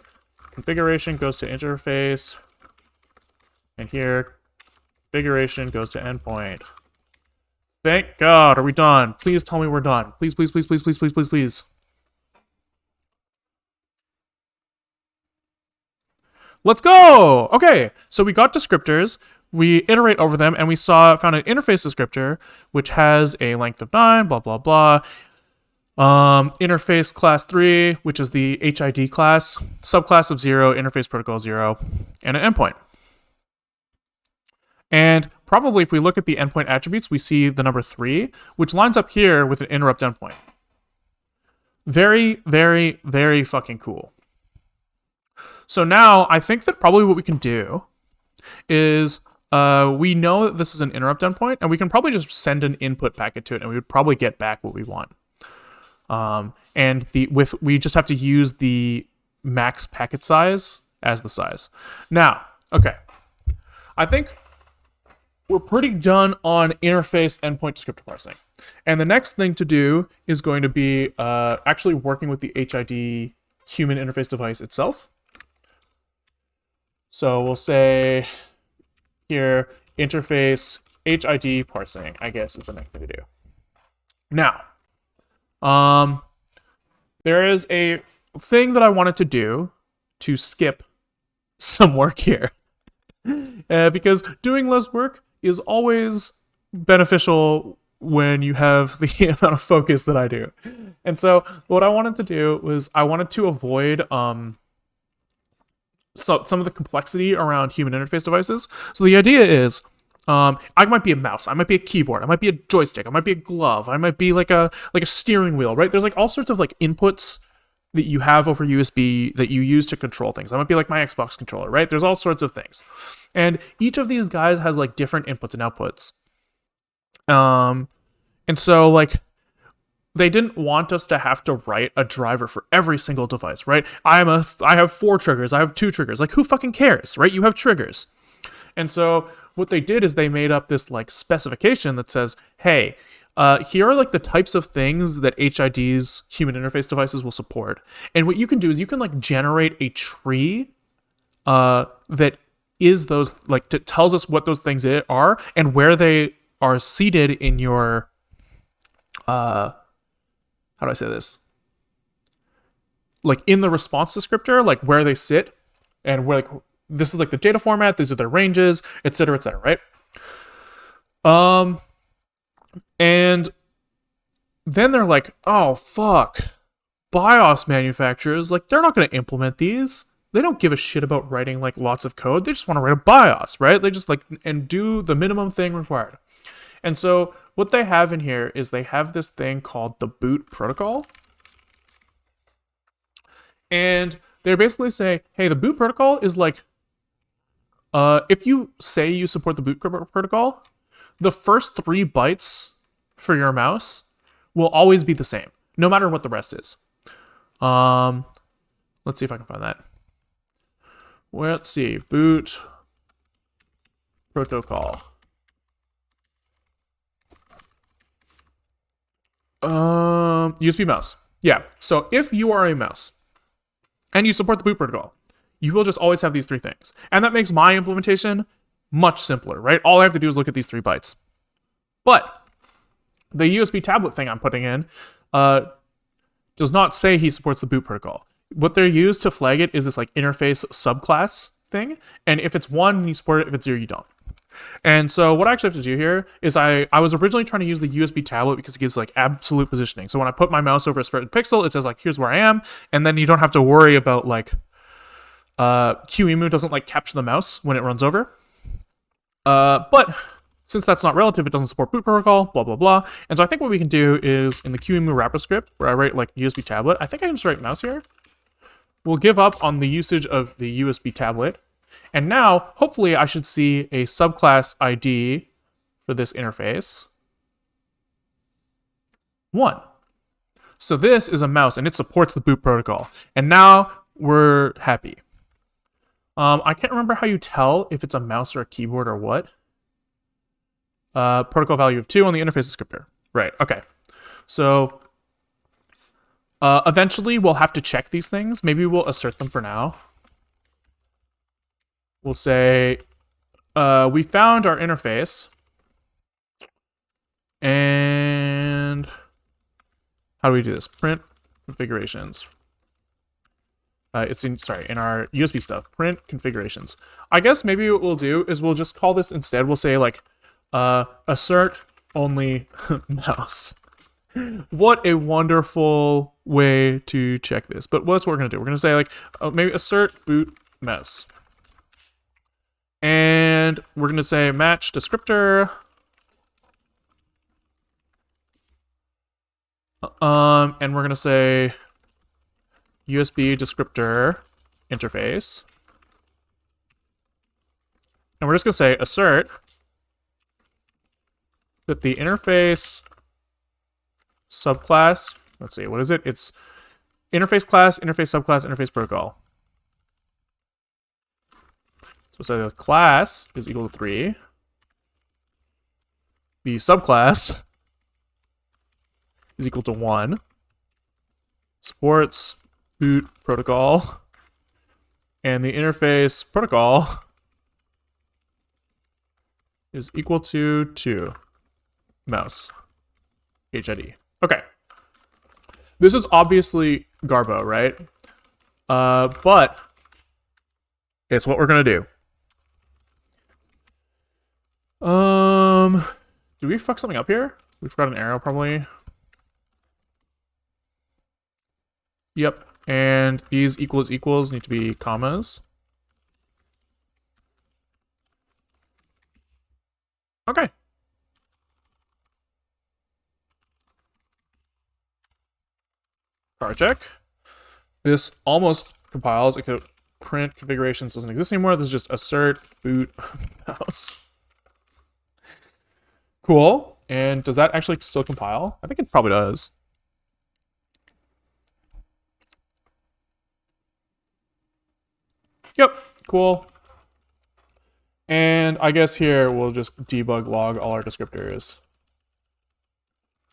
configuration goes to interface, and here configuration goes to endpoint. Thank God, are we done? Please tell me we're done. Please, please, please, please, please, please, please, please. Let's go! Okay, so we got descriptors, we iterate over them, and we found an interface descriptor, which has a length of 9, blah, blah, blah. Interface class 3, which is the HID class, subclass of 0, interface protocol 0, and an endpoint. And probably if we look at the endpoint attributes, we see the number 3, which lines up here with an interrupt endpoint. Very, very, very fucking cool. So now I think that probably what we can do is we know that this is an interrupt endpoint, and we can probably just send an input packet to it, and we would probably get back what we want. And we just have to use the max packet size as the size. Now, okay, I think we're pretty done on interface endpoint descriptor parsing. And the next thing to do is going to be actually working with the HID human interface device itself. So we'll say here, interface HID parsing, I guess is the next thing to do. Now, there is a thing that I wanted to do to skip some work here. Because doing less work is always beneficial when you have the amount of focus that I do. And so what I wanted to do was I wanted to avoid some of the complexity around human interface devices. So the idea is I might be a mouse, I might be a keyboard, I might be a joystick, I might be a glove, I might be like a steering wheel, right? There's like all sorts of like inputs that you have over USB that you use to control things. That might be like my Xbox controller, right? There's all sorts of things. And each of these guys has like different inputs and outputs. And so like they didn't want us to have to write a driver for every single device, right? I have 4 triggers, I have 2 triggers. Like who fucking cares, right? You have triggers. And so what they did is they made up this like specification that says, hey, here are like the types of things that HID's human interface devices will support. And what you can do is you can like generate a tree that is those like tells us what those things are and where they are seated in your how do I say this? Like in the response descriptor, like where they sit and where like this is like the data format, these are their ranges, etc., right? And then they're like, oh, fuck. BIOS manufacturers, like, they're not going to implement these. They don't give a shit about writing, like, lots of code. They just want to write a BIOS, right? They just, like, and do the minimum thing required. And so what they have in here is they have this thing called the boot protocol. And they basically say, hey, the boot protocol is, like, if you say you support the boot protocol, the first 3 bytes for your mouse will always be the same, no matter what the rest is. Let's see if I can find that. Well, let's see, boot protocol. USB mouse. Yeah, so if you are a mouse and you support the boot protocol, you will just always have these 3 things. And that makes my implementation much simpler, right? All I have to do is look at these 3 bytes. But the USB tablet thing I'm putting in does not say he supports the boot protocol. What they're used to flag it is this like interface subclass thing. And if it's 1, you support it. If it's 0, you don't. And so what I actually have to do here is I was originally trying to use the USB tablet because it gives like absolute positioning. So when I put my mouse over a certain pixel, it says like, here's where I am. And then you don't have to worry about like QEMU doesn't like capture the mouse when it runs over. But since that's not relative, it doesn't support boot protocol, blah, blah, blah. And so I think what we can do is in the QEMU wrapper script where I write like USB tablet, I think I can just write mouse here. We'll give up on the usage of the USB tablet. And now, hopefully, I should see a subclass ID for this interface. 1. So this is a mouse, and it supports the boot protocol. And now we're happy. I can't remember how you tell if it's a mouse or a keyboard or what. Protocol value of 2 on the interface descriptor. Right, okay. So eventually, we'll have to check these things. Maybe we'll assert them for now. We'll say, we found our interface. And how do we do this? Print configurations. It's in our USB stuff. Print configurations. I guess maybe what we'll do is we'll just call this instead. We'll say like, assert only mouse. What a wonderful way to check this. But what's what we're going to do? We're going to say like, maybe assert boot mouse. And we're going to say match descriptor. And we're going to say USB descriptor interface. And we're just going to say assert that the interface subclass, let's see, what is it? It's interface class, interface subclass, interface protocol. So the class is equal to 3. The subclass is equal to 1. Supports boot protocol. And the interface protocol is equal to 2. Mouse. HID. Okay. This is obviously Garbo, right? But it's what we're gonna do. Do we fuck something up here? We forgot an arrow, probably. Yep. And these equals equals need to be commas. Okay. Car check. This almost compiles. It could print configurations doesn't exist anymore. This is just assert boot mouse. Cool. And does that actually still compile? I think it probably does. Yep. Cool. And I guess here we'll just debug log all our descriptors.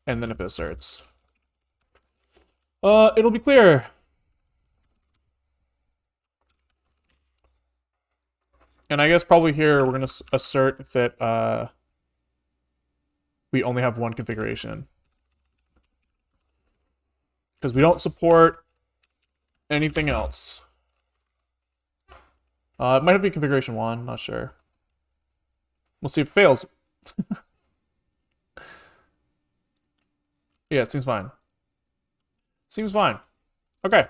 And then if it asserts. It'll be clear. And I guess probably here we're going to assert that we only have one configuration. Because we don't support anything else. It might have to be configuration 1, not sure. We'll see if it fails. Yeah, it seems fine. Seems fine. Okay.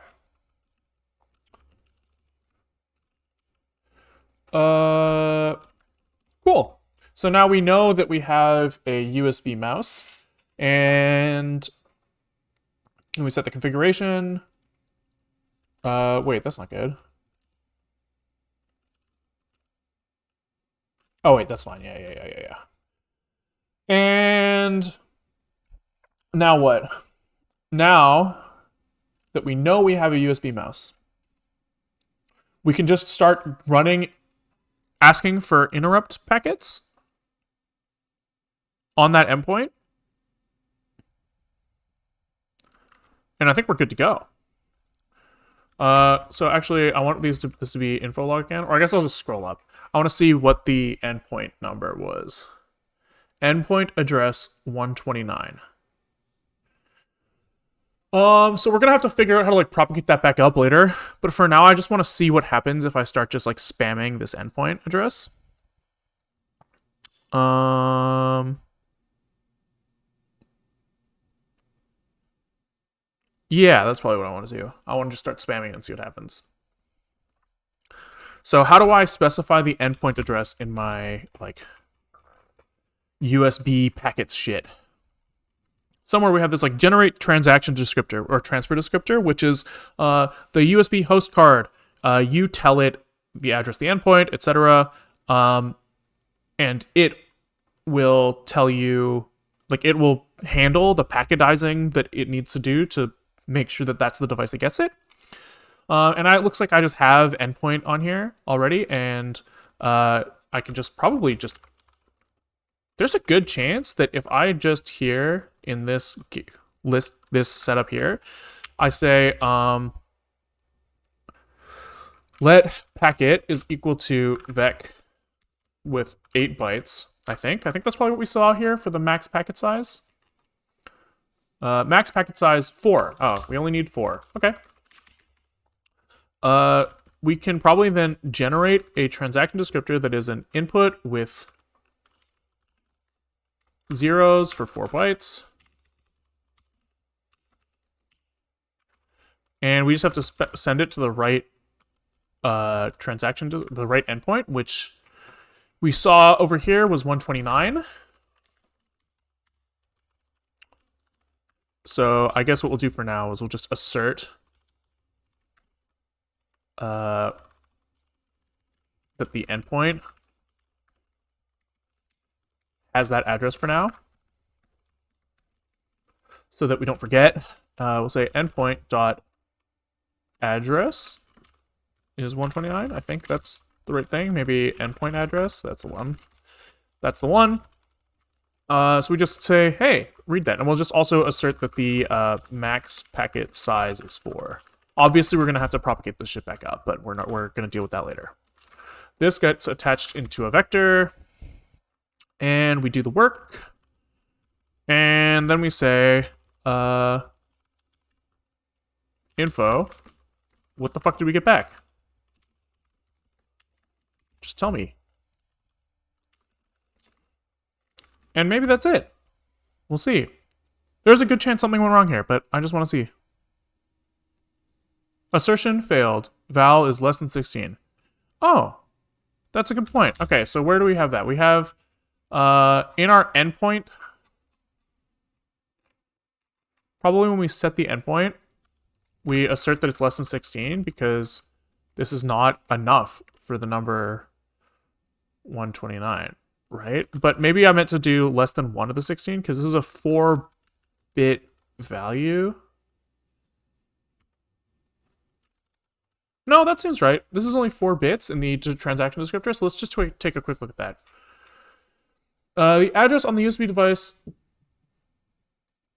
Cool. So now we know that we have a USB mouse, and we set the configuration. Wait, that's not good. Oh wait, that's fine. Yeah. And now what? Now that we know we have a USB mouse, we can just start running, asking for interrupt packets on that endpoint. And I think we're good to go. So actually, I want this to be info log again, or I guess I'll just scroll up. I want to see what the endpoint number was. Endpoint address 129. So we're gonna have to figure out how to like propagate that back up later. But for now, I just want to see what happens if I start just like spamming this endpoint address. Yeah, that's probably what I want to do. I want to just start spamming and see what happens. So how do I specify the endpoint address in my like USB packets shit? Somewhere we have this like generate transaction descriptor or transfer descriptor, which is the USB host card. You tell it the address, the endpoint, etc. And it will tell you, like, it will handle the packetizing that it needs to do to make sure that that's the device that gets it. And it looks like I just have endpoint on here already, and I can just probably just... There's a good chance that if I just here in this list, this setup here, I say let packet is equal to vec with 8 bytes, I think that's probably what we saw here for the max packet size. Max packet size 4. Oh, we only need 4. Okay. We can probably then generate a transaction descriptor that is an input with zeros for 4 bytes. and we just have to send it to the right transaction, to the right endpoint, which we saw over here was 129. So I guess what we'll do for now is we'll just assert that the endpoint has that address for now, so that we don't forget. We'll say endpoint dot address is 129. I think that's the right thing. Maybe endpoint address. That's the one. That's the one. So we just say, hey, read that. And we'll just also assert that the max packet size is 4. Obviously, we're going to have to propagate this shit back up, but we're going to deal with that later. This gets attached into a vector, and we do the work. And then we say, info, what the fuck did we get back? Just tell me. And maybe that's it. We'll see. There's a good chance something went wrong here, but I just want to see. Assertion failed. Val is less than 16. Oh, that's a good point. Okay, so where do we have that? We have in our endpoint, probably when we set the endpoint, we assert that it's less than 16 because this is not enough for the number 129. Right? But maybe I meant to do less than 1 to the 16 because this is a 4-bit value. No, that seems right. This is only 4 bits in the transaction descriptor, so let's just take a quick look at that. The address on the USB device.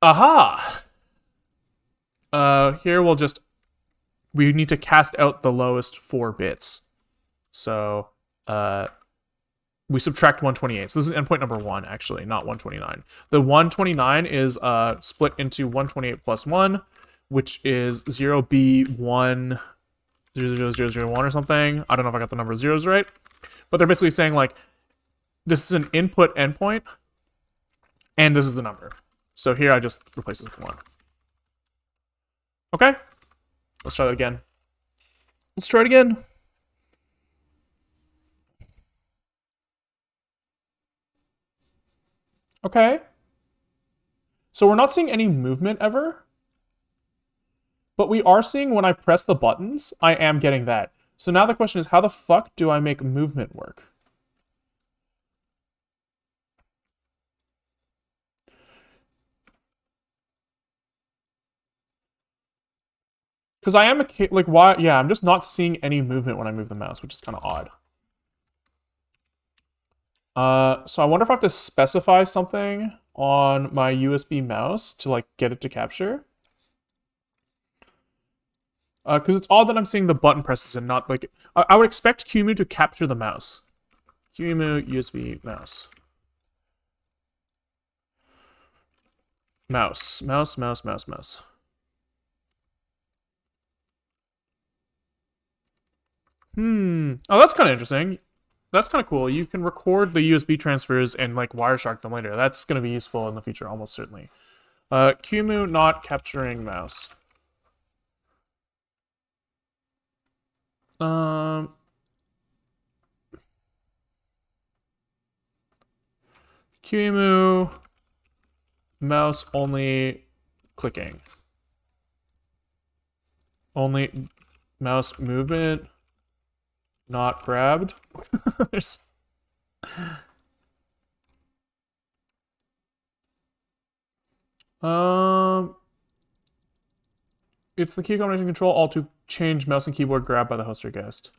Aha! Here we need to cast out the lowest 4 bits. So, we subtract 128. So this is endpoint number 1, actually, not 129. The 129 is split into 128 plus 1, which is 0B1, 00001 or something. I don't know if I got the number of zeros right. But they're basically saying, like, this is an input endpoint, and this is the number. So here I just replace this with 1. Okay. Let's try that again. Let's try it again. Okay. So we're not seeing any movement ever. But we are seeing when I press the buttons, I am getting that. So now the question is, how the fuck do I make movement work? Because I am like, why? Yeah, I'm just not seeing any movement when I move the mouse, which is kind of odd. So I wonder if I have to specify something on my USB mouse to like get it to capture. Because it's odd that I'm seeing the button presses and not like I would expect QEMU to capture the mouse. QEMU USB mouse. Mouse. Oh, that's kind of interesting. That's kind of cool. You can record the USB transfers and like Wireshark them later. That's going to be useful in the future, almost certainly. QEMU not capturing mouse. QEMU mouse only clicking. Only mouse movement not grabbed. There's it's the key combination control alt to change mouse and keyboard grab by the host or guest.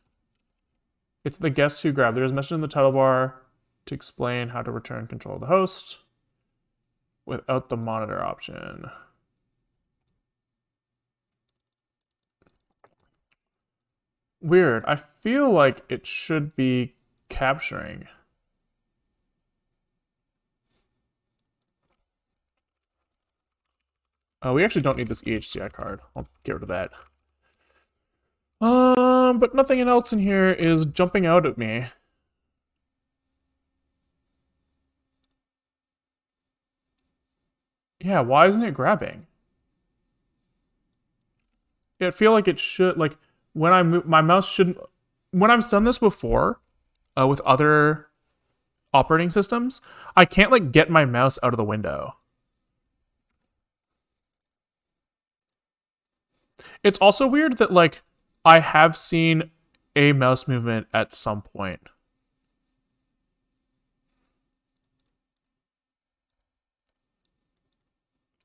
It's the guest who grab. There is a message in the title bar to explain how to return control of the host without the monitor option. Weird. I feel like it should be capturing. Oh, we actually don't need this EHCI card. I'll get rid of that. But nothing else in here is jumping out at me. Yeah, why isn't it grabbing? I feel like it should, like, when I move, my mouse shouldn't, when I've done this before with other operating systems, I can't, like, get my mouse out of the window. It's also weird that, like, I have seen a mouse movement at some point.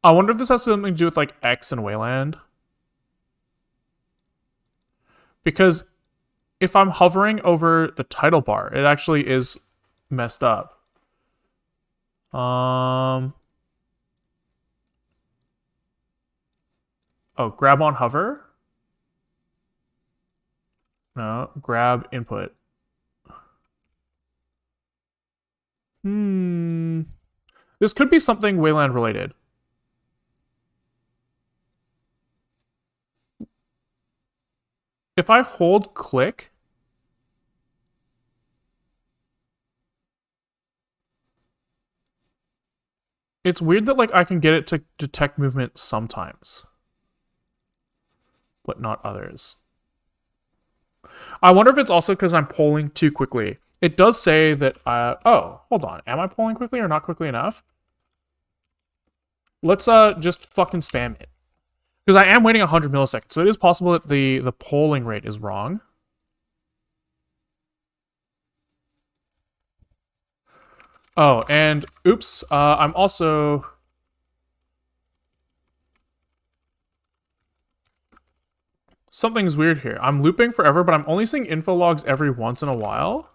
I wonder if this has something to do with, like, X and Wayland. Because if I'm hovering over the title bar, it actually is messed up. Oh, grab on hover? No, grab input. This could be something Wayland related. If I hold click, it's weird that, like, I can get it to detect movement sometimes, but not others. I wonder if it's also because I'm polling too quickly. It does say that, oh, hold on. Am I polling quickly or not quickly enough? Let's just fucking spam it. Because I am waiting 100 milliseconds, so it is possible that the polling rate is wrong. Oh, and oops, I'm also... Something's weird here. I'm looping forever, but I'm only seeing info logs every once in a while.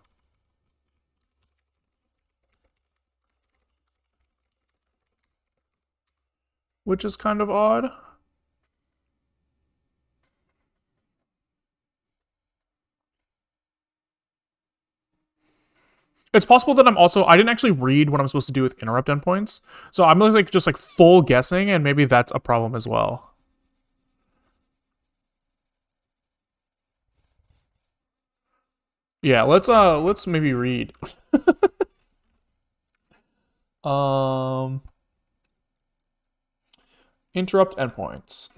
Which is kind of odd. It's possible that I didn't actually read what I'm supposed to do with interrupt endpoints. So I'm like just like full guessing, and maybe that's a problem as well. Yeah, let's maybe read. Interrupt endpoints.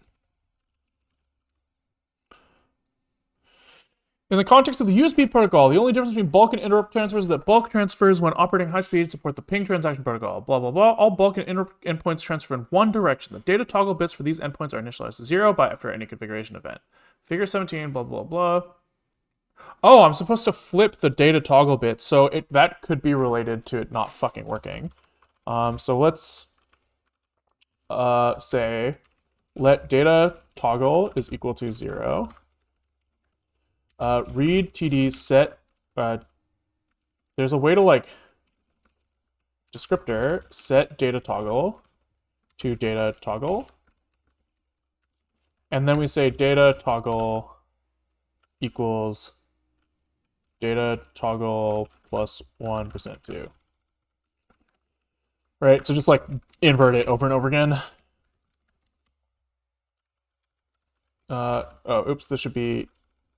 In the context of the USB protocol, the only difference between bulk and interrupt transfers is that bulk transfers, when operating high speed, support the ping transaction protocol. Blah, blah, blah. All bulk and interrupt endpoints transfer in one direction. The data toggle bits for these endpoints are initialized to 0 after any configuration event. Figure 17, blah, blah, blah. Oh, I'm supposed to flip the data toggle bits, so that could be related to it not fucking working. So let's say let data toggle is equal to 0. Read td set, there's a way to, like, descriptor set data toggle to data toggle, and then we say data toggle equals data toggle plus 1% 2. Right, so just like invert it over and over again. Oh, oops, this should be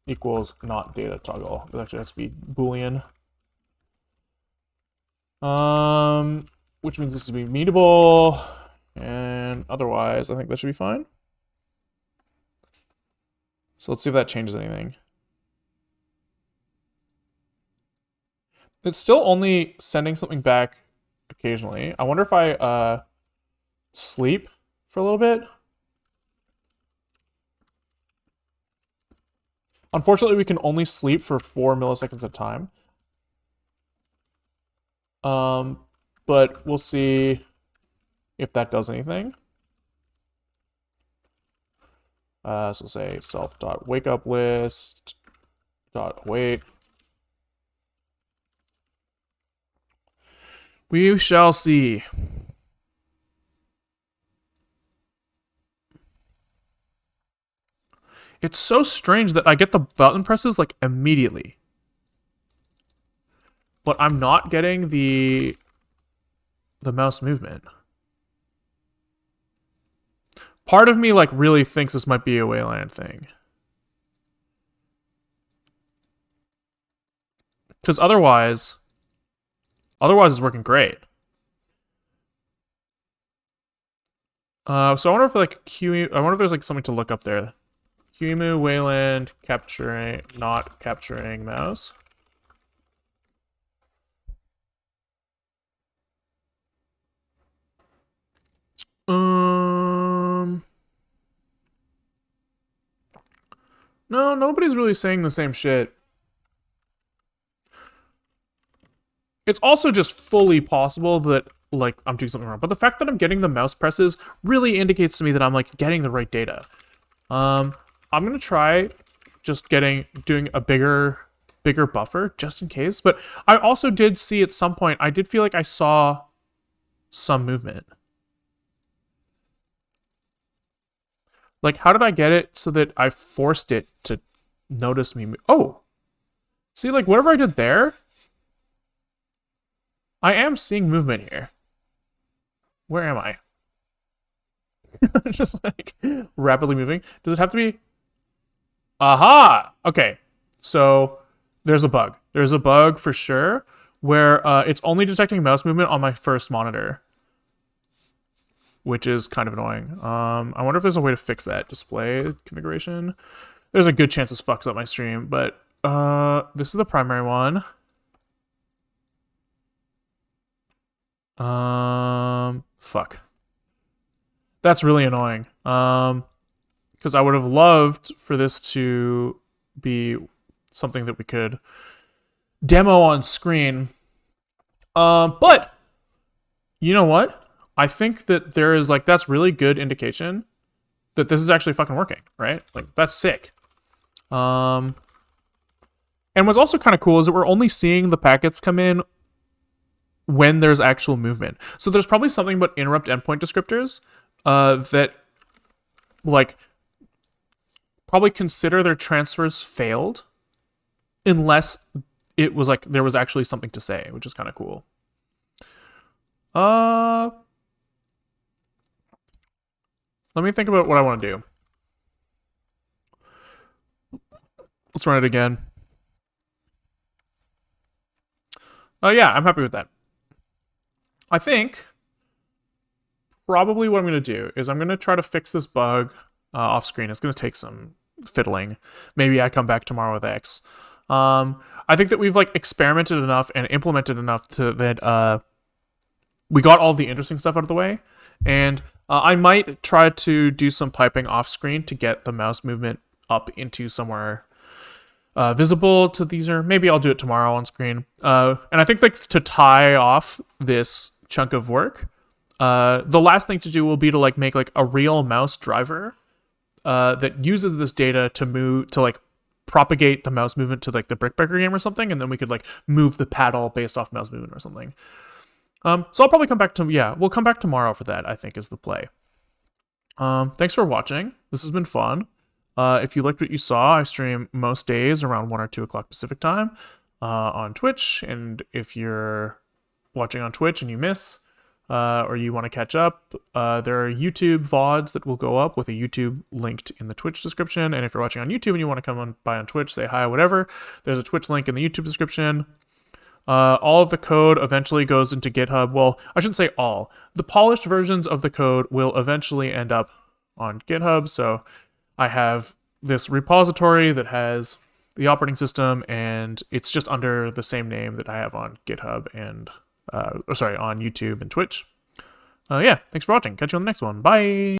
equals not data toggle. It actually has to be Boolean. Which means this would be mutable, and otherwise I think that should be fine. So let's see if that changes anything. It's still only sending something back occasionally. I wonder if I sleep for a little bit. Unfortunately, we can only sleep for 4 milliseconds at a time. But we'll see if that does anything. So say self.wakeuplist.await. We shall see. It's so strange that I get the button presses like immediately. But I'm not getting the mouse movement. Part of me like really thinks this might be a Wayland thing. Because otherwise it's working great. So I wonder if like I wonder if there's like something to look up there. Humu Wayland capturing, not capturing mouse. No, nobody's really saying the same shit. It's also just fully possible that, like, I'm doing something wrong. But the fact that I'm getting the mouse presses really indicates to me that I'm, like, getting the right data. I'm gonna try just doing a bigger buffer just in case. But I also did see at some point, I did feel like I saw some movement. Like, how did I get it so that I forced it to notice me? Oh, see, like, whatever I did there, I am seeing movement here. Where am I? Just like rapidly moving. Does it have to be? Aha! Okay, so there's a bug. There's a bug for sure where it's only detecting mouse movement on my first monitor, which is kind of annoying. I wonder if there's a way to fix that. Display configuration. There's a good chance this fucks up my stream, but this is the primary one. Fuck. That's really annoying. Because I would have loved for this to be something that we could demo on screen. But you know what? I think that there is, like, that's really good indication that this is actually fucking working, right? Like, that's sick. And what's also kind of cool is that we're only seeing the packets come in when there's actual movement. So there's probably something about interrupt endpoint descriptors that, like, probably consider their transfers failed unless it was like there was actually something to say, which is kind of cool. Let me think about what I want to do. Let's run it again. Yeah, I'm happy with that. I think probably what I'm going to do is I'm going to try to fix this bug off screen. It's going to take some fiddling. Maybe I come back tomorrow with X. I think that we've, like, experimented enough and implemented enough that we got all the interesting stuff out of the way. And I might try to do some piping off screen to get the mouse movement up into somewhere visible to the user. Maybe I'll do it tomorrow on screen. And I think, like, to tie off this chunk of work, the last thing to do will be to, like, make, like, a real mouse driver that uses this data to like, propagate the mouse movement to, like, the brickbreaker game or something, and then we could, like, move the paddle based off mouse movement or something. So I'll probably come back to, yeah, we'll come back tomorrow for that, I think, is the play. Thanks for watching. This has been fun. If you liked what you saw, I stream most days around 1 or 2 o'clock Pacific time on Twitch. And if you're watching on Twitch and you miss or you want to catch up, there are YouTube VODs that will go up with a YouTube linked in the Twitch description. And if you're watching on YouTube and you want to come by on Twitch, say hi, whatever, there's a Twitch link in the YouTube description. All of the code eventually goes into GitHub. Well, I shouldn't say all. The polished versions of the code will eventually end up on GitHub. So I have this repository that has the operating system, and it's just under the same name that I have on GitHub and, on YouTube and Twitch. Yeah, thanks for watching. Catch you on the next one. Bye!